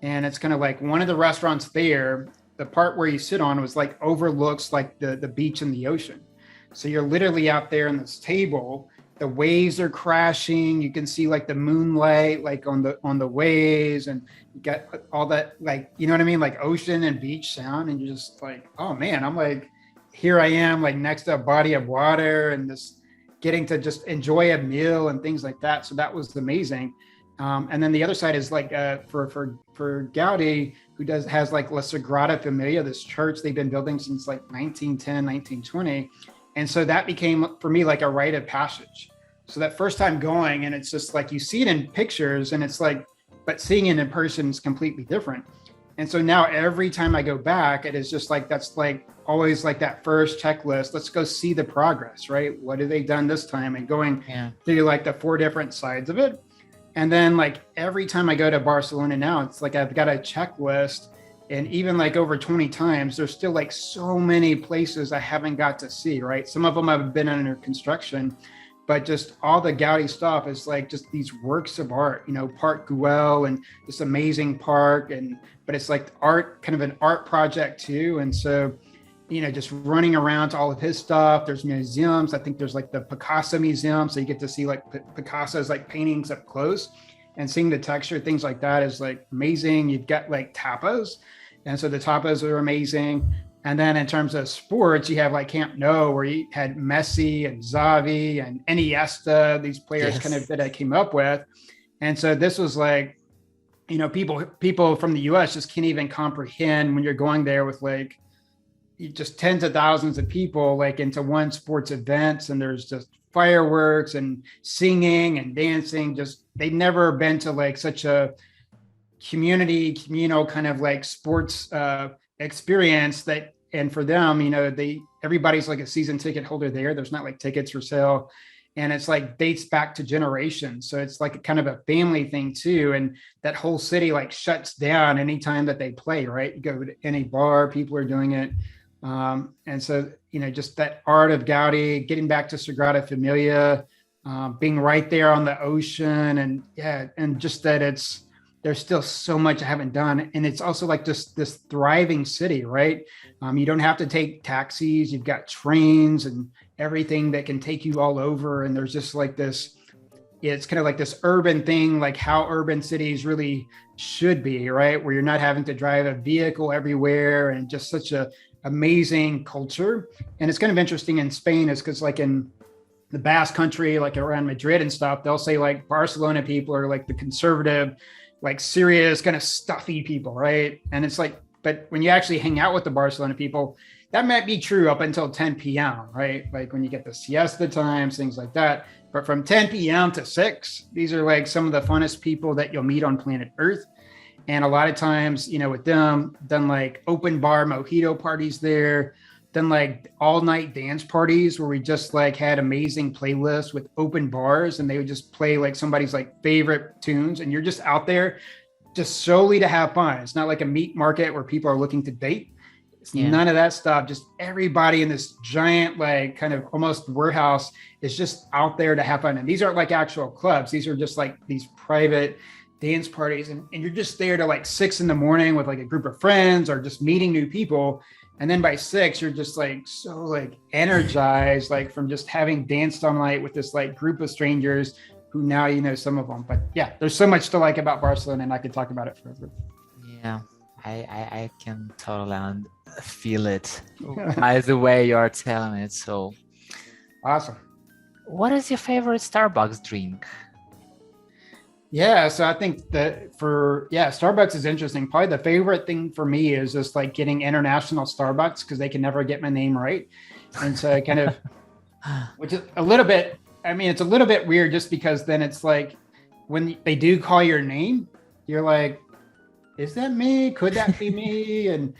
And it's kind of like one of the restaurants there, the part where you sit on was like overlooks like the beach and the ocean. So you're literally out there on this table, the waves are crashing. You can see like the moonlight, like on the waves, and you got all that, like, you know what I mean? Like ocean and beach sound. And you're just like, oh man, I'm like, here I am like next to a body of water and this getting to just enjoy a meal and things like that. So that was amazing. And then the other side is like for Gaudi, who has like La Sagrada Familia, this church they've been building since like 1910, 1920. And so that became for me like a rite of passage. So that first time going, and it's just like you see it in pictures and it's like, but seeing it in person is completely different. And so now every time I go back, it is just like, that's like always like that first checklist. Let's go see the progress, right? What have they done this time? And going Yeah. through like the 4 different sides of it. And then like every time I go to Barcelona now, it's like I've got a checklist. And even like over 20 times, there's still like so many places I haven't got to see, right? Some of them have been under construction, but just all the Gaudi stuff is like just these works of art, Park Güell and this amazing park. But it's like art, kind of an art project too. And so, just running around to all of his stuff. There's museums. I think there's like the Picasso Museum. So you get to see like Picasso's like paintings up close and seeing the texture, things like that is like amazing. You've got like tapas. And so the tapas are amazing. And then in terms of sports, you have like Camp Nou, where you had Messi and Xavi and Iniesta, these players kind of that I came up with. And so this was like, people from the US just can't even comprehend when you're going there with like just tens of thousands of people like into one sports events, and there's just fireworks and singing and dancing. Just they've never been to like such a communal kind of like sports experience that. And for them, everybody's like a season ticket holder there. There's not like tickets for sale, and it's like dates back to generations. So it's like a kind of a family thing too. And that whole city like shuts down anytime that they play, right? You go to any bar, people are doing it. And so, just that art of Gaudi, getting back to Sagrada Familia, being right there on the ocean, and just that there's still so much I haven't done. And it's also like just this thriving city, right? You don't have to take taxis. You've got trains and everything that can take you all over. And there's just like this, it's kind of like this urban thing, like how urban cities really should be, right? Where you're not having to drive a vehicle everywhere, and just such a amazing culture. And it's kind of interesting in Spain is because like in the Basque country, like around Madrid and stuff, they'll say like Barcelona people are like the conservative, like serious, kind of stuffy people, right? And it's like, but when you actually hang out with the Barcelona people, that might be true up until 10 p.m., right? Like when you get the siesta times, things like that. But from 10 p.m. to 6, these are like some of the funnest people that you'll meet on planet Earth. And a lot of times, with them, done like open bar mojito parties there, then like all night dance parties where we just like had amazing playlists with open bars, and they would just play like somebody's like favorite tunes. And you're just out there just solely to have fun. It's not like a meat market where people are looking to date. It's none of that stuff. Just everybody in this giant, like kind of almost warehouse is just out there to have fun. And these aren't like actual clubs. These are just like these private dance parties. And you're just there to like 6 a.m. with like a group of friends or just meeting new people. And then by 6, you're just like so like energized, like from just having danced all night with this like group of strangers who now some of them. But yeah, there's so much to like about Barcelona, and I could talk about it forever. Yeah, I can totally feel it by the way you're telling it. So awesome. What is your favorite Starbucks drink? Yeah, so I think that Starbucks is interesting. Probably the favorite thing for me is just like getting international Starbucks, because they can never get my name right. And so I kind of, which is a little bit, it's a little bit weird, just because then it's like when they do call your name, you're like, is that me? Could that be me? And,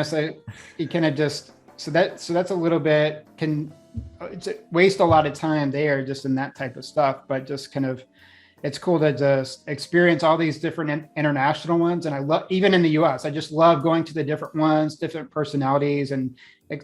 so you kind of just, so that's a little bit, it's waste a lot of time there just in that type of stuff, but just kind of, it's cool to just experience all these different international ones. And I love, even in the US, I just love going to the different ones, different personalities, and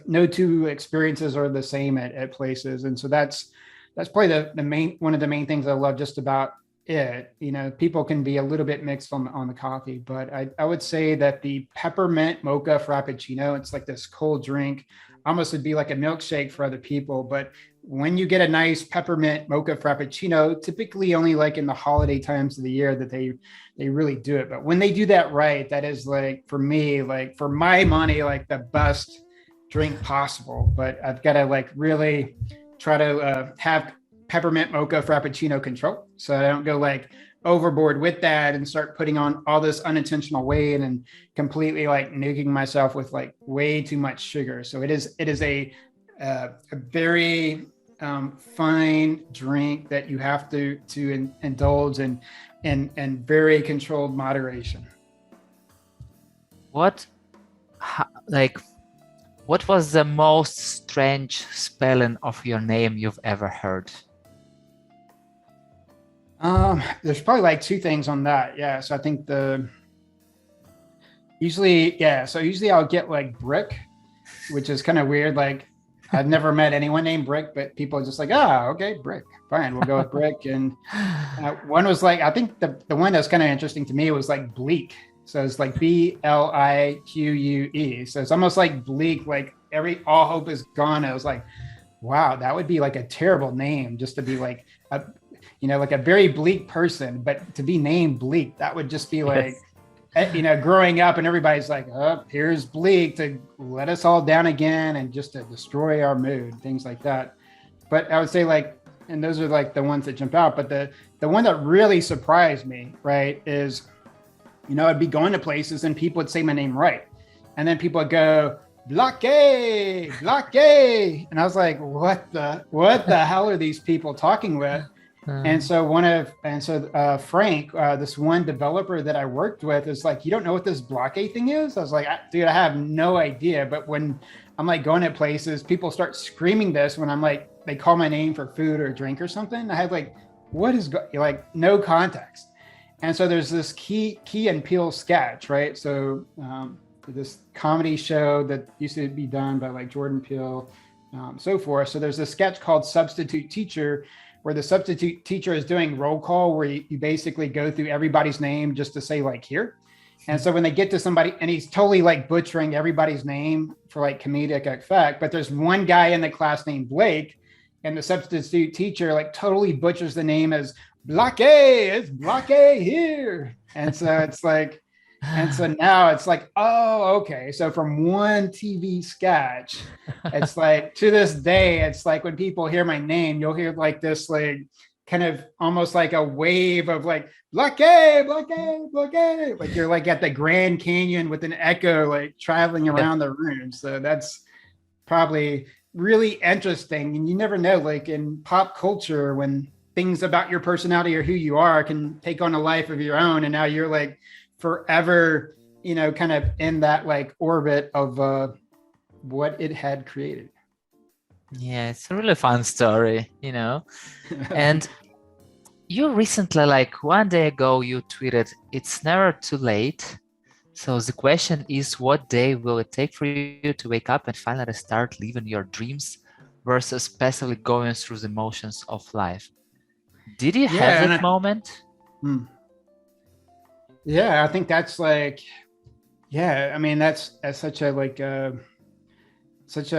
no two experiences are the same at places. And so that's probably one of the main things I love just about it. People can be a little bit mixed on the coffee, but I would say that the peppermint mocha frappuccino, it's like this cold drink, almost would be like a milkshake for other people. But when you get a nice peppermint mocha frappuccino, typically only like in the holiday times of the year that they really do it. But when they do that right, that is like, for me, like for my money, like the best drink possible. But I've got to like really try to have peppermint mocha frappuccino control, so I don't go like overboard with that and start putting on all this unintentional weight and completely like nuking myself with like way too much sugar. So it is a very fine drink that you have to indulge in very controlled moderation. What, like, what was the most strange spelling of your name you've ever heard? There's probably like two things on that. Yeah. So I think usually I'll get like Brick, which is kind of weird. Like I've never met anyone named Brick, but people are just like, ah, okay, Brick, fine, we'll go with Brick. And one was like, I think the one that's kind of interesting to me was like Bleak. So it's like Blique. So it's almost like bleak, like all hope is gone. I was like, wow, that would be like a terrible name just to be like like a very bleak person, but to be named Bleak, that would just be like, Yes. growing up and everybody's like, oh, here's Bleak to let us all down again and just to destroy our mood, things like that. But I would say like, and those are like the ones that jump out. But the one that really surprised me, right, is, I'd be going to places and people would say my name right. And then people would go, Blake, Blake. And I was like, what the hell are these people talking with? And so Frank, this one developer that I worked with, is like, you don't know what this blockade thing is? I was like, dude, I have no idea. But when I'm like going to places, people start screaming this when I'm like, they call my name for food or drink or something. I had like, like no context. And so there's this Key and Peele sketch, right? So this comedy show that used to be done by like Jordan Peele, so forth. So there's a sketch called Substitute Teacher, where the substitute teacher is doing roll call, where you basically go through everybody's name just to say like here. And so when they get to somebody, and he's totally like butchering everybody's name for like comedic effect, but there's one guy in the class named Blake, and the substitute teacher like totally butchers the name as Blake, it's Blake here. And so it's like, and so now it's like, oh, okay. So from one TV sketch, it's like to this day, it's like when people hear my name, you'll hear like this, like kind of almost like a wave of like, Blake, Blake, Blake. Like you're like at the Grand Canyon with an echo, like traveling around the room. So that's probably really interesting. And you never know, like in pop culture, when things about your personality or who you are can take on a life of your own. And now you're like, forever, kind of in that like orbit of what it had created. Yeah, it's a really fun story, And you recently, like one day ago, you tweeted, "It's never too late." So the question is, what day will it take for you to wake up and finally start living your dreams versus passively going through the motions of life? Did you have that moment? Yeah, I think that's like, I mean, that's such a like, so it's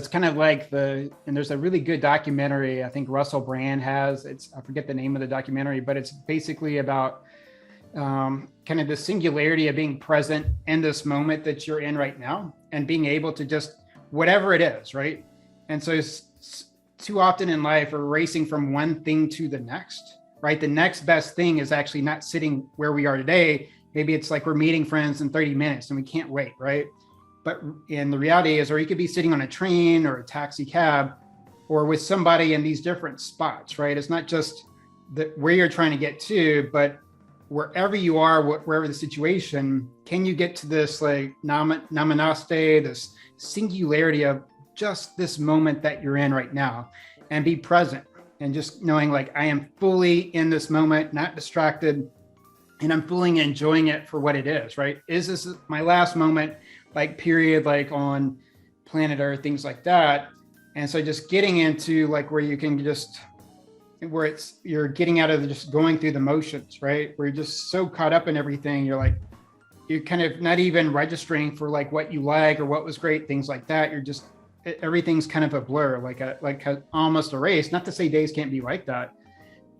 kind of like and there's a really good documentary I think Russell Brand has. I forget the name of the documentary, but it's basically about kind of the singularity of being present in this moment that you're in right now and being able to just whatever it is, right? And so too often in life we're racing from one thing to the next, right? The next best thing is actually not sitting where we are today. Maybe it's like we're meeting friends in 30 minutes and we can't wait, right? But in the reality is, or you could be sitting on a train or a taxi cab or with somebody in these different spots, right? It's not just where you're trying to get to, but wherever you are, wherever the situation, can you get to this like namaste, this singularity of just this moment that you're in right now and be present and just knowing like I am fully in this moment, not distracted, and I'm fully enjoying it for what it is, right? Is this my last moment, like period, like on planet Earth, things like that. And so just getting into like where you can just, where you're getting out of just going through the motions, right? Where you're just so caught up in everything. You're kind of not even registering for like what you like or what was great, things like that. You're just, everything's kind of a blur, like almost a race. Not to say days can't be like that.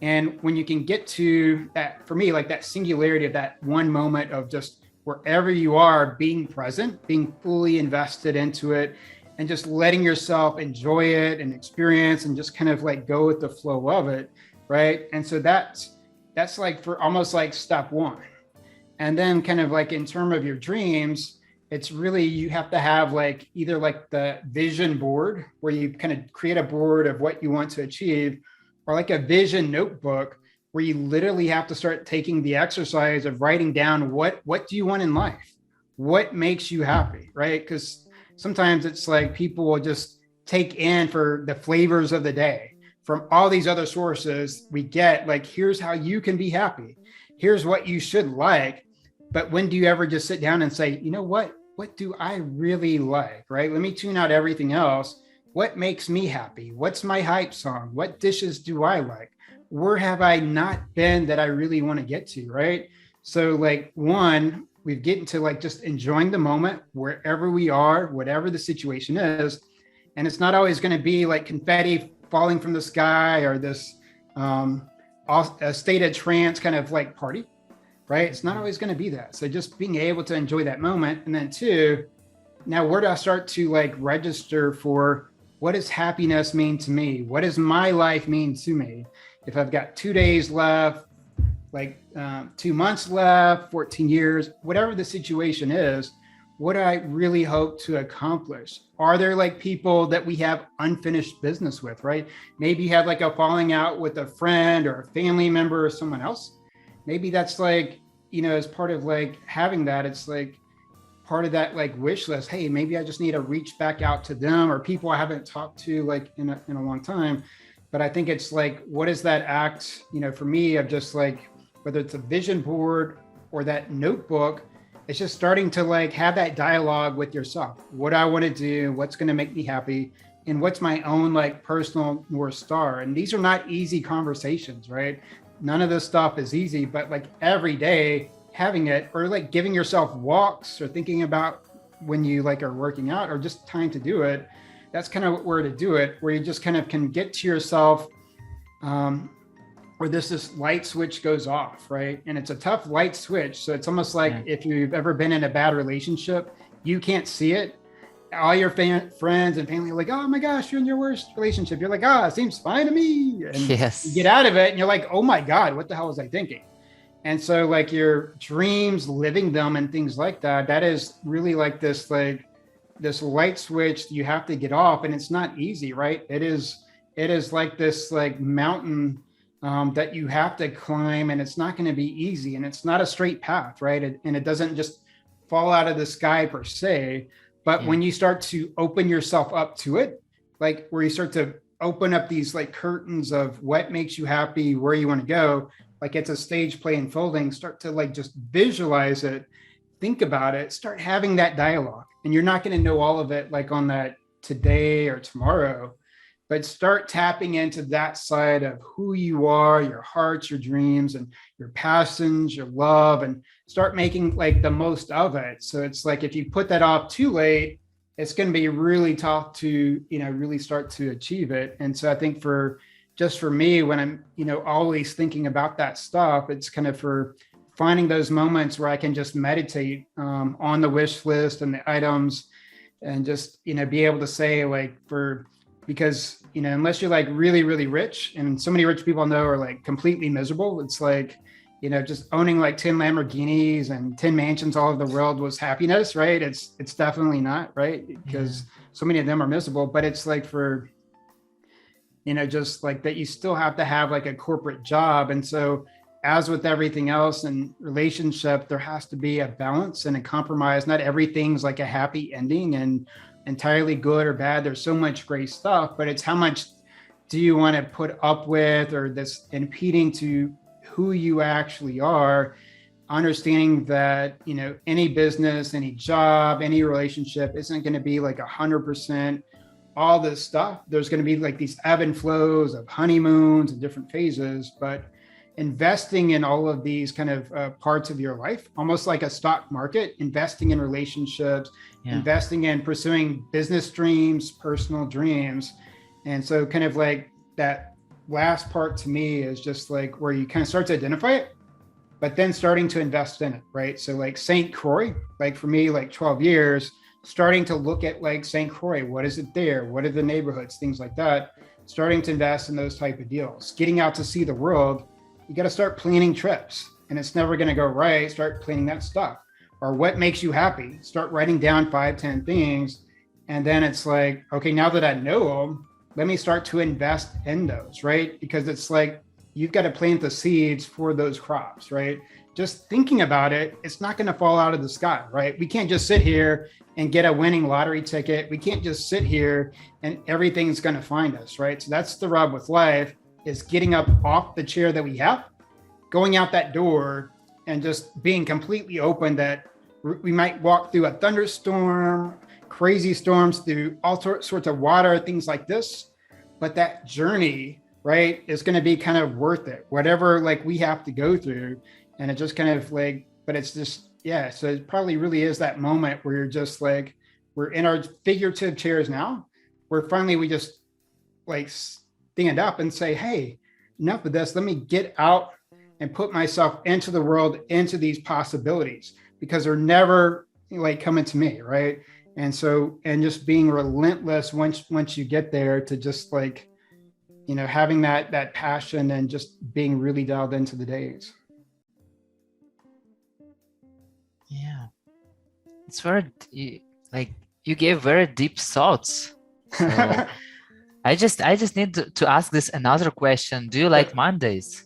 And when you can get to that, for me, like that singularity of that one moment of just wherever you are, being present, being fully invested into it, and just letting yourself enjoy it and experience and just kind of like go with the flow of it, right? And so that's like for almost like step one. And then kind of like in terms of your dreams, it's really, you have to have like either like the vision board where you kind of create a board of what you want to achieve, or like a vision notebook where you literally have to start taking the exercise of writing down what do you want in life? What makes you happy, right? Because sometimes it's like people will just take in for the flavors of the day from all these other sources we get, like, here's how you can be happy. Here's what you should like. But when do you ever just sit down and say, you know what do I really like, right? Let me tune out everything else. What makes me happy? What's my hype song? What dishes do I like? Where have I not been that I really want to get to, right? So like one, we've get into like just enjoying the moment wherever we are, whatever the situation is. And it's not always going to be like confetti falling from the sky or this a state of trance kind of like party, right? It's not always going to be that. So just being able to enjoy that moment. And then two, now where do I start to like register for what does happiness mean to me? What does my life mean to me? If I've got 2 days left, like 2 months left, 14 years, whatever the situation is, what do I really hope to accomplish? Are there like people that we have unfinished business with, right? Maybe you have like a falling out with a friend or a family member or someone else. Maybe that's like, as part of like having that, it's like part of that like wish list. Hey, maybe I just need to reach back out to them or people I haven't talked to like in a long time. But I think it's like, what is that act, for me of just like, whether it's a vision board or that notebook, it's just starting to like have that dialogue with yourself. What I want to do, what's going to make me happy, and what's my own like personal North Star. And these are not easy conversations, right? None of this stuff is easy, but like every day having it, or like giving yourself walks or thinking about when you like are working out or just time to do it. That's kind of where to do it, where you just kind of can get to yourself, where this light switch goes off, right? And it's a tough light switch. So it's almost like if you've ever been in a bad relationship, you can't see it. All your friends and family are like, oh my gosh, you're in your worst relationship. You're like, it seems fine to me. And Yes. you get out of it and you're like, oh my God, what the hell was I thinking? And so like your dreams, living them and things like that, that is really like this light switch you have to get off. And it's not easy, right? It is like this like mountain that you have to climb, and it's not going to be easy, and it's not a straight path, right? And it doesn't just fall out of the sky per se, but when you start to open yourself up to it, like where you start to open up these like curtains of what makes you happy, where you want to go, like it's a stage play unfolding, start to like just visualize it, think about it, start having that dialogue. And you're not going to know all of it like on that today or tomorrow, but start tapping into that side of who you are, your hearts, your dreams, and your passions, your love, and start making like the most of it. So it's like, if you put that off too late, it's going to be really tough to, really start to achieve it. And so I think for me, when I'm, always thinking about that stuff, it's kind of for finding those moments where I can just meditate on the wish list and the items, and just, be able to say like, because unless you're like really, really rich, and so many rich people I know are like completely miserable. It's like, just owning like 10 Lamborghinis and 10 mansions all over the world was happiness, right? It's definitely not, right? Because so many of them are miserable. But it's like for, just like that, you still have to have like a corporate job. And so as with everything else in relationship, there has to be a balance and a compromise. Not everything's like a happy ending and entirely good or bad. There's so much great stuff, but it's how much do you want to put up with, or this impeding to who you actually are, understanding that, any business, any job, any relationship isn't going to be like 100% all this stuff. There's going to be like these ebb and flows of honeymoons and different phases, but investing in all of these kind of parts of your life, almost like a stock market, investing in relationships, investing in pursuing business dreams, personal dreams. And so kind of like that last part to me is just like where you kind of start to identify it, but then starting to invest in it, right? So like St. Croix, like for me, like 12 years, starting to look at like St. Croix, what is it there? What are the neighborhoods, things like that, starting to invest in those type of deals, getting out to see the world. You got to start planning trips, and it's never going to go right. Start planning that stuff. Or what makes you happy? Start writing down 5-10 things. And then it's like, okay, now that I know them, let me start to invest in those, right? Because it's like you've got to plant the seeds for those crops, right? Just thinking about it, it's not going to fall out of the sky, right? We can't just sit here and get a winning lottery ticket. We can't just sit here and everything's going to find us, right? So that's the rub with life, is getting up off the chair that we have, going out that door, and just being completely open that we might walk through a thunderstorm, crazy storms, through all sorts of water, things like this. But that journey, right, is going to be kind of worth it, whatever like we have to go through. And it just kind of like, but it's just, yeah. So it probably really is that moment where you're just like, we're in our figurative chairs now, where finally we just like stand up and say, hey, enough of this. Let me get out and put myself into the world, into these possibilities, because they're never like coming to me, right? And so, and just being relentless once you get there, to just like, you know, having that passion and just being really dialed into the days. Yeah, it's very like you gave very deep thoughts. So I just need to ask this another question. Do you like Mondays?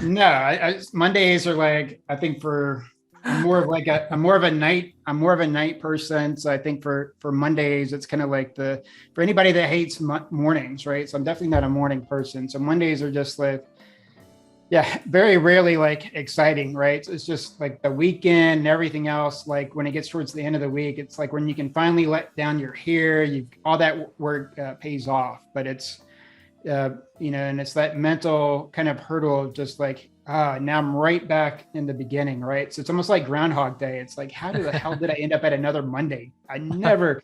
No, Mondays are like, I think for, I'm more of like I'm more of a night person. So I think for Mondays, it's kind of like for anybody that hates mornings, right? So I'm definitely not a morning person. So Mondays are just like, yeah, very rarely like exciting, right? So it's just like the weekend and everything else. Like when it gets towards the end of the week, it's like when you can finally let down your hair, all that work pays off. But it's, you know, and it's that mental kind of hurdle of just like, now I'm right back in the beginning, right? So it's almost like Groundhog Day. It's like, how the hell did I end up at another Monday? I never,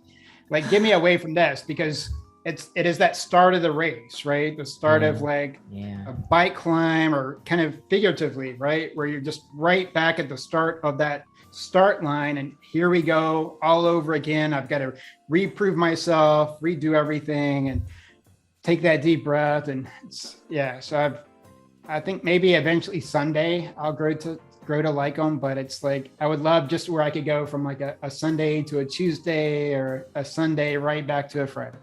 like, get me away from this, because it is that start of the race, right? The start of like a bike climb, or kind of figuratively, right? Where you're just right back at the start of that start line, and here we go all over again. I've got to reprove myself, redo everything, and take that deep breath. And so I think maybe eventually Sunday I'll grow to like them, but it's like, I would love just where I could go from like a Sunday to a Tuesday, or a Sunday right back to a Friday.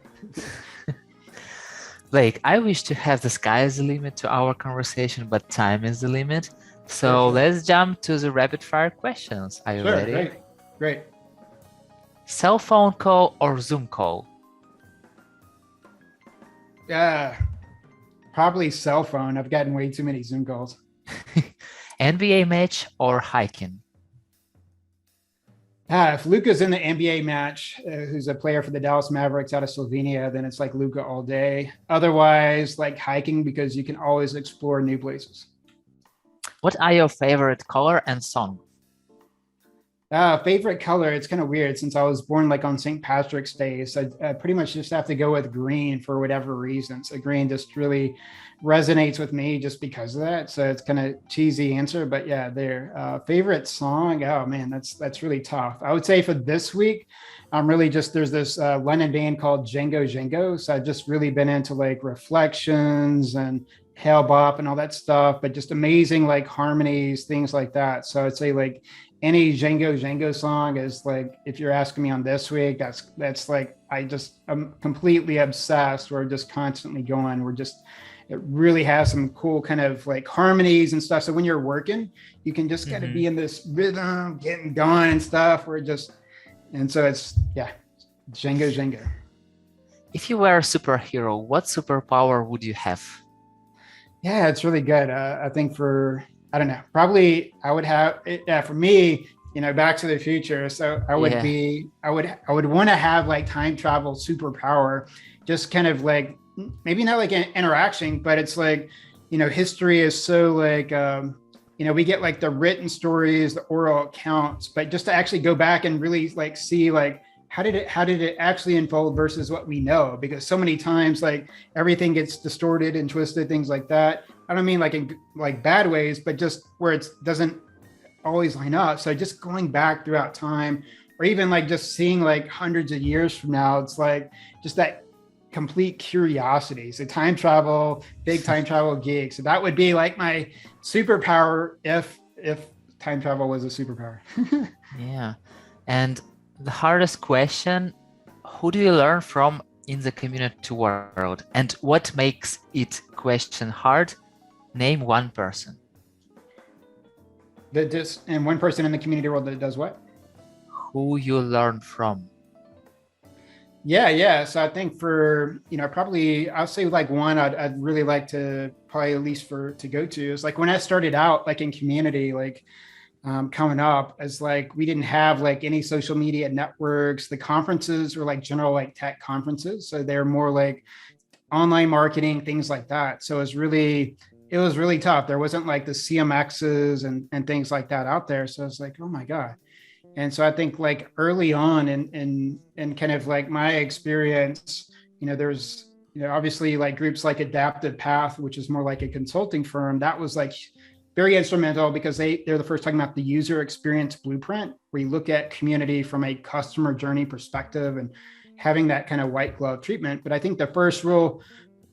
Blake, I wish to have the sky as the limit to our conversation, but time is the limit. So Sure. let's jump to the rapid fire questions. Are you Sure, ready? great. Cell phone call or Zoom call? Probably cell phone. I've gotten way too many Zoom calls. NBA match or hiking? If Luka's in the NBA match, who's a player for the Dallas Mavericks out of Slovenia, then it's like Luka all day. Otherwise, like hiking, because you can always explore new places. What are your favorite color and song? Favorite color, it's kind of weird, since I was born like on St. Patrick's Day. So I pretty much just have to go with green for whatever reason. So green just really resonates with me just because of that. So it's kind of cheesy answer, but yeah, there. Favorite song, oh man, that's really tough. I would say for this week, I'm really just, there's this London band called Django Django. So I've just really been into like Reflections and Hail Bop and all that stuff, but just amazing like harmonies, things like that. So I'd say like any Django Django song is like, if you're asking me on this week, that's like, I'm completely obsessed. We're just constantly going. It really has some cool kind of like harmonies and stuff. So when you're working, you can just kind of be in this rhythm, getting going and stuff. And so it's, yeah, Django Django. If you were a superhero, what superpower would you have? Yeah, it's really good. I think I don't know, probably I would have it, for me, you know, Back to the Future. So I would I would want to have like time travel superpower, just kind of like, maybe not like an interaction, but it's like, you know, history is so like, you know, we get like the written stories, the oral accounts, but just to actually go back and really like see like, how did it actually unfold versus what we know? Because so many times like everything gets distorted and twisted, things like that. I don't mean like in like bad ways, but just where it doesn't always line up. So just going back throughout time, or even like just seeing like hundreds of years from now, it's like just that complete curiosity. So big time travel geek. So that would be like my superpower if time travel was a superpower. Yeah. And the hardest question, who do you learn from in the community world, and what makes it question hard? Name one person. That just and one person in the community world that does what? Who you learn from. Yeah. So I think for, probably I'll say like one I'd really like to probably at least to go to is like when I started out like in community, like coming up as like we didn't have like any social media networks. The conferences were like general like tech conferences. So they're more like online marketing, things like that. So it was really tough. There wasn't like the CMXs and things like that out there. So it's like, oh my God. And so I think like early on in kind of like my experience, there's, obviously like groups like Adaptive Path, which is more like a consulting firm, that was like very instrumental because they're the first talking about the user experience blueprint, where you look at community from a customer journey perspective and having that kind of white glove treatment. But I think the first real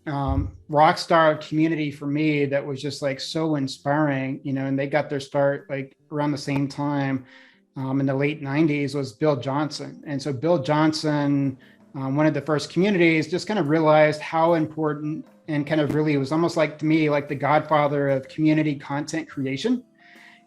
rock star community for me that was just like so inspiring, and they got their start like around the same time in the late 90s was Bill Johnson. And so Bill Johnson, one of the first communities, just kind of realized how important and kind of really, it was almost like to me, like the godfather of community content creation.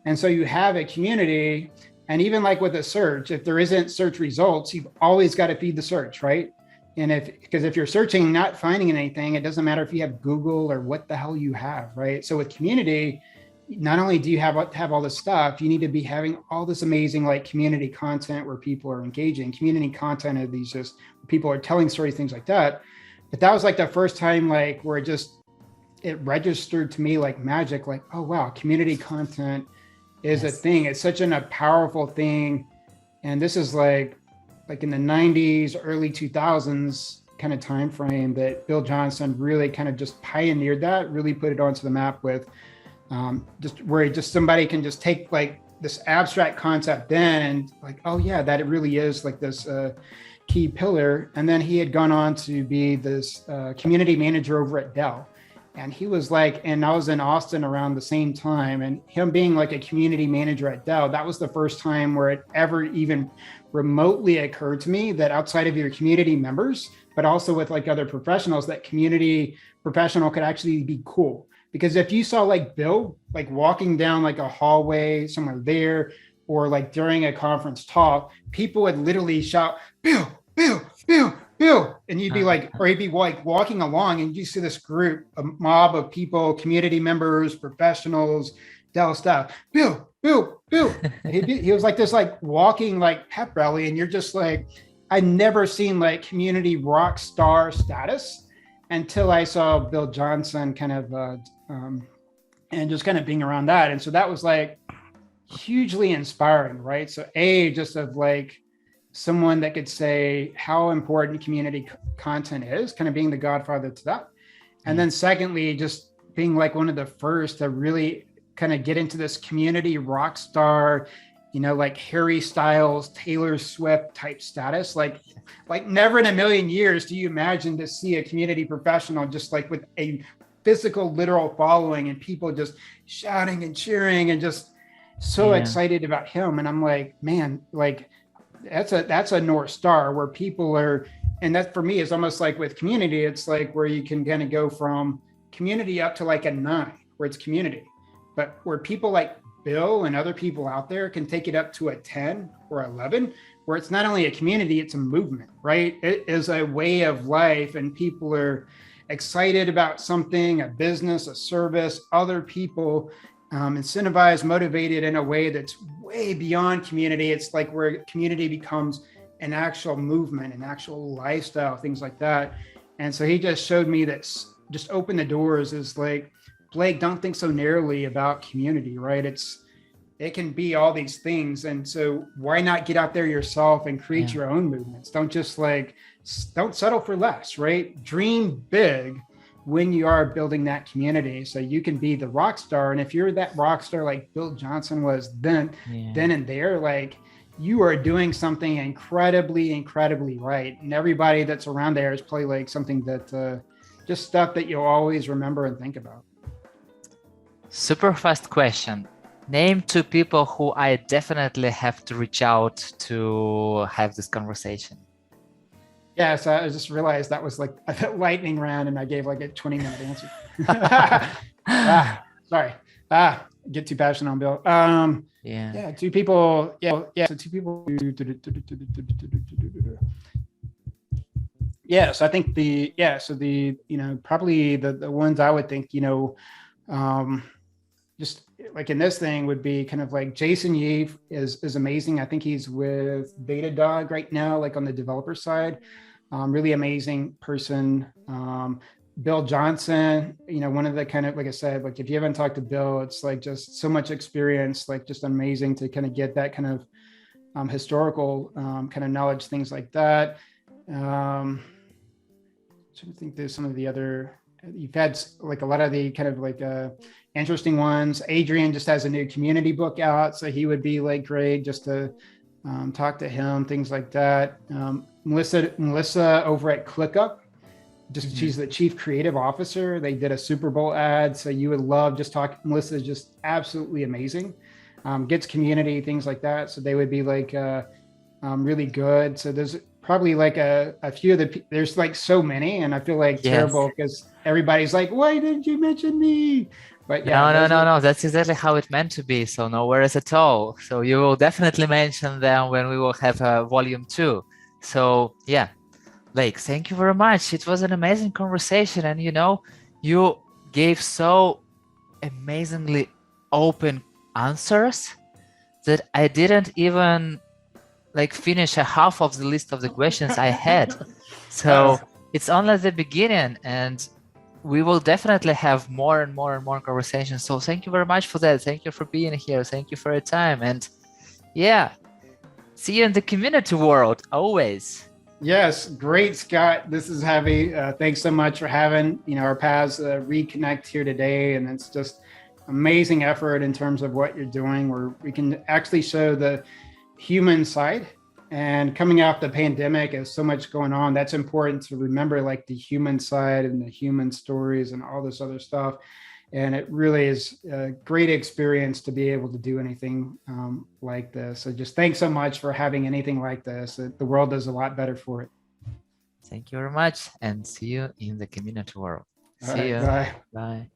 And so you have a community, and even like with a search, if there isn't search results, you've always got to feed the search, right? And because if you're searching, not finding anything, it doesn't matter if you have Google or what the hell you have, right? So with community, not only do you have all this stuff, you need to be having all this amazing like community content where people are engaging. Community content of these just people are telling stories, things like that. But that was like the first time like where it registered to me like magic, like, oh wow, community content is a thing. It's such a powerful thing. And this is like in the 90s, early 2000s kind of time frame that Bill Johnson really kind of just pioneered that, really put it onto the map with just where just somebody can just take like this abstract concept then and like, oh yeah, that it really is like this key pillar. And then he had gone on to be this community manager over at Dell. And he was like, and I was in Austin around the same time, and him being like a community manager at Dell, that was the first time where it ever even remotely occurred to me that outside of your community members, but also with like other professionals, that community professional could actually be cool. Because if you saw like Bill, like walking down like a hallway somewhere there, or like during a conference talk, people would literally shout, Bill, Bill, Bill, Bill. And you'd be like, or he'd be like walking along and you see this group, a mob of people, community members, professionals, Dell staff, Bill, Bill, Bill. He was like this, like walking like pep rally. And you're just like, I never seen like community rock star status until I saw Bill Johnson kind of, and just kind of being around that. And so that was like hugely inspiring, right? So just of like someone that could say how important community content is, kind of being the godfather to that. And then secondly, just being like one of the first to really kind of get into this community rock star, like Harry Styles, Taylor Swift type status. Like never in a million years do you imagine to see a community professional just like with a physical, literal following and people just shouting and cheering and just so excited about him. And I'm like, man, like that's a North Star where people are, and that for me is almost like with community, it's like where you can kind of go from community up to like a 9 where it's community, but where people like Bill and other people out there can take it up to a 10 or 11, where it's not only a community, it's a movement, right? It is a way of life and people are excited about something, a business, a service, other people, incentivized, motivated in a way that's way beyond community. It's like where community becomes an actual movement, an actual lifestyle, things like that. And so he just showed me that just open the doors is like, Blake, don't think so narrowly about community, right? It can be all these things. And so why not get out there yourself and create your own movements? Don't settle for less, right? Dream big when you are building that community so you can be the rock star. And if you're that rock star like Bill Johnson was then and there, like you are doing something incredibly right. And everybody that's around there is probably like something that just stuff that you'll always remember and think about. Super fast question. Name 2 people who I definitely have to reach out to have this conversation. Yeah, so I just realized that was like a lightning round, and I gave like a 20-minute answer. Sorry. Get too passionate on Bill. Yeah. Yeah, two people. Yeah. So two people. Yeah, so I think probably the ones I would think, um, just like in this thing would be kind of like Jason Yee is amazing. I think he's with Datadog right now, like on the developer side. Really amazing person. Bill Johnson, one of the kind of, like I said, like if you haven't talked to Bill, it's like just so much experience, like just amazing to kind of get that kind of historical kind of knowledge, things like that. I think there's some of the other, you've had like a lot of the kind of like interesting ones. Adrian just has a new community book out, so he would be like great just to talk to him, things like that. Melissa over at ClickUp, she's the chief creative officer. They did a Super Bowl ad, so you would love just talk. Melissa is just absolutely amazing. Gets community, things like that. So they would be like really good. So there's probably like a few of there's like so many, and I feel like Yes. terrible because everybody's like, why didn't you mention me? But yeah, No, no, those no, are, no. That's exactly how it meant to be. So no worries at all. So you will definitely mention them when we will have a volume two. So yeah, Blake, thank you very much. It was an amazing conversation, and you gave so amazingly open answers that I didn't even like finish a half of the list of the questions I had. uh, So it's only the beginning, and we will definitely have more and more and more conversations. So thank you very much for that. Thank you for being here. Thank you for your time. And yeah, see you in the community world always. yes, great, Scott. This is heavy. Thanks so much for having our paths reconnect here today, and it's just amazing effort in terms of what you're doing, where we can actually show the human side. And coming out the pandemic, there's so much going on. That's important to remember, like the human side and the human stories and all this other stuff. And it really is a great experience to be able to do anything like this. So just thanks so much for having anything like this. The world does a lot better for it. Thank you very much, and see you in the community world. All See right, you. bye. Bye.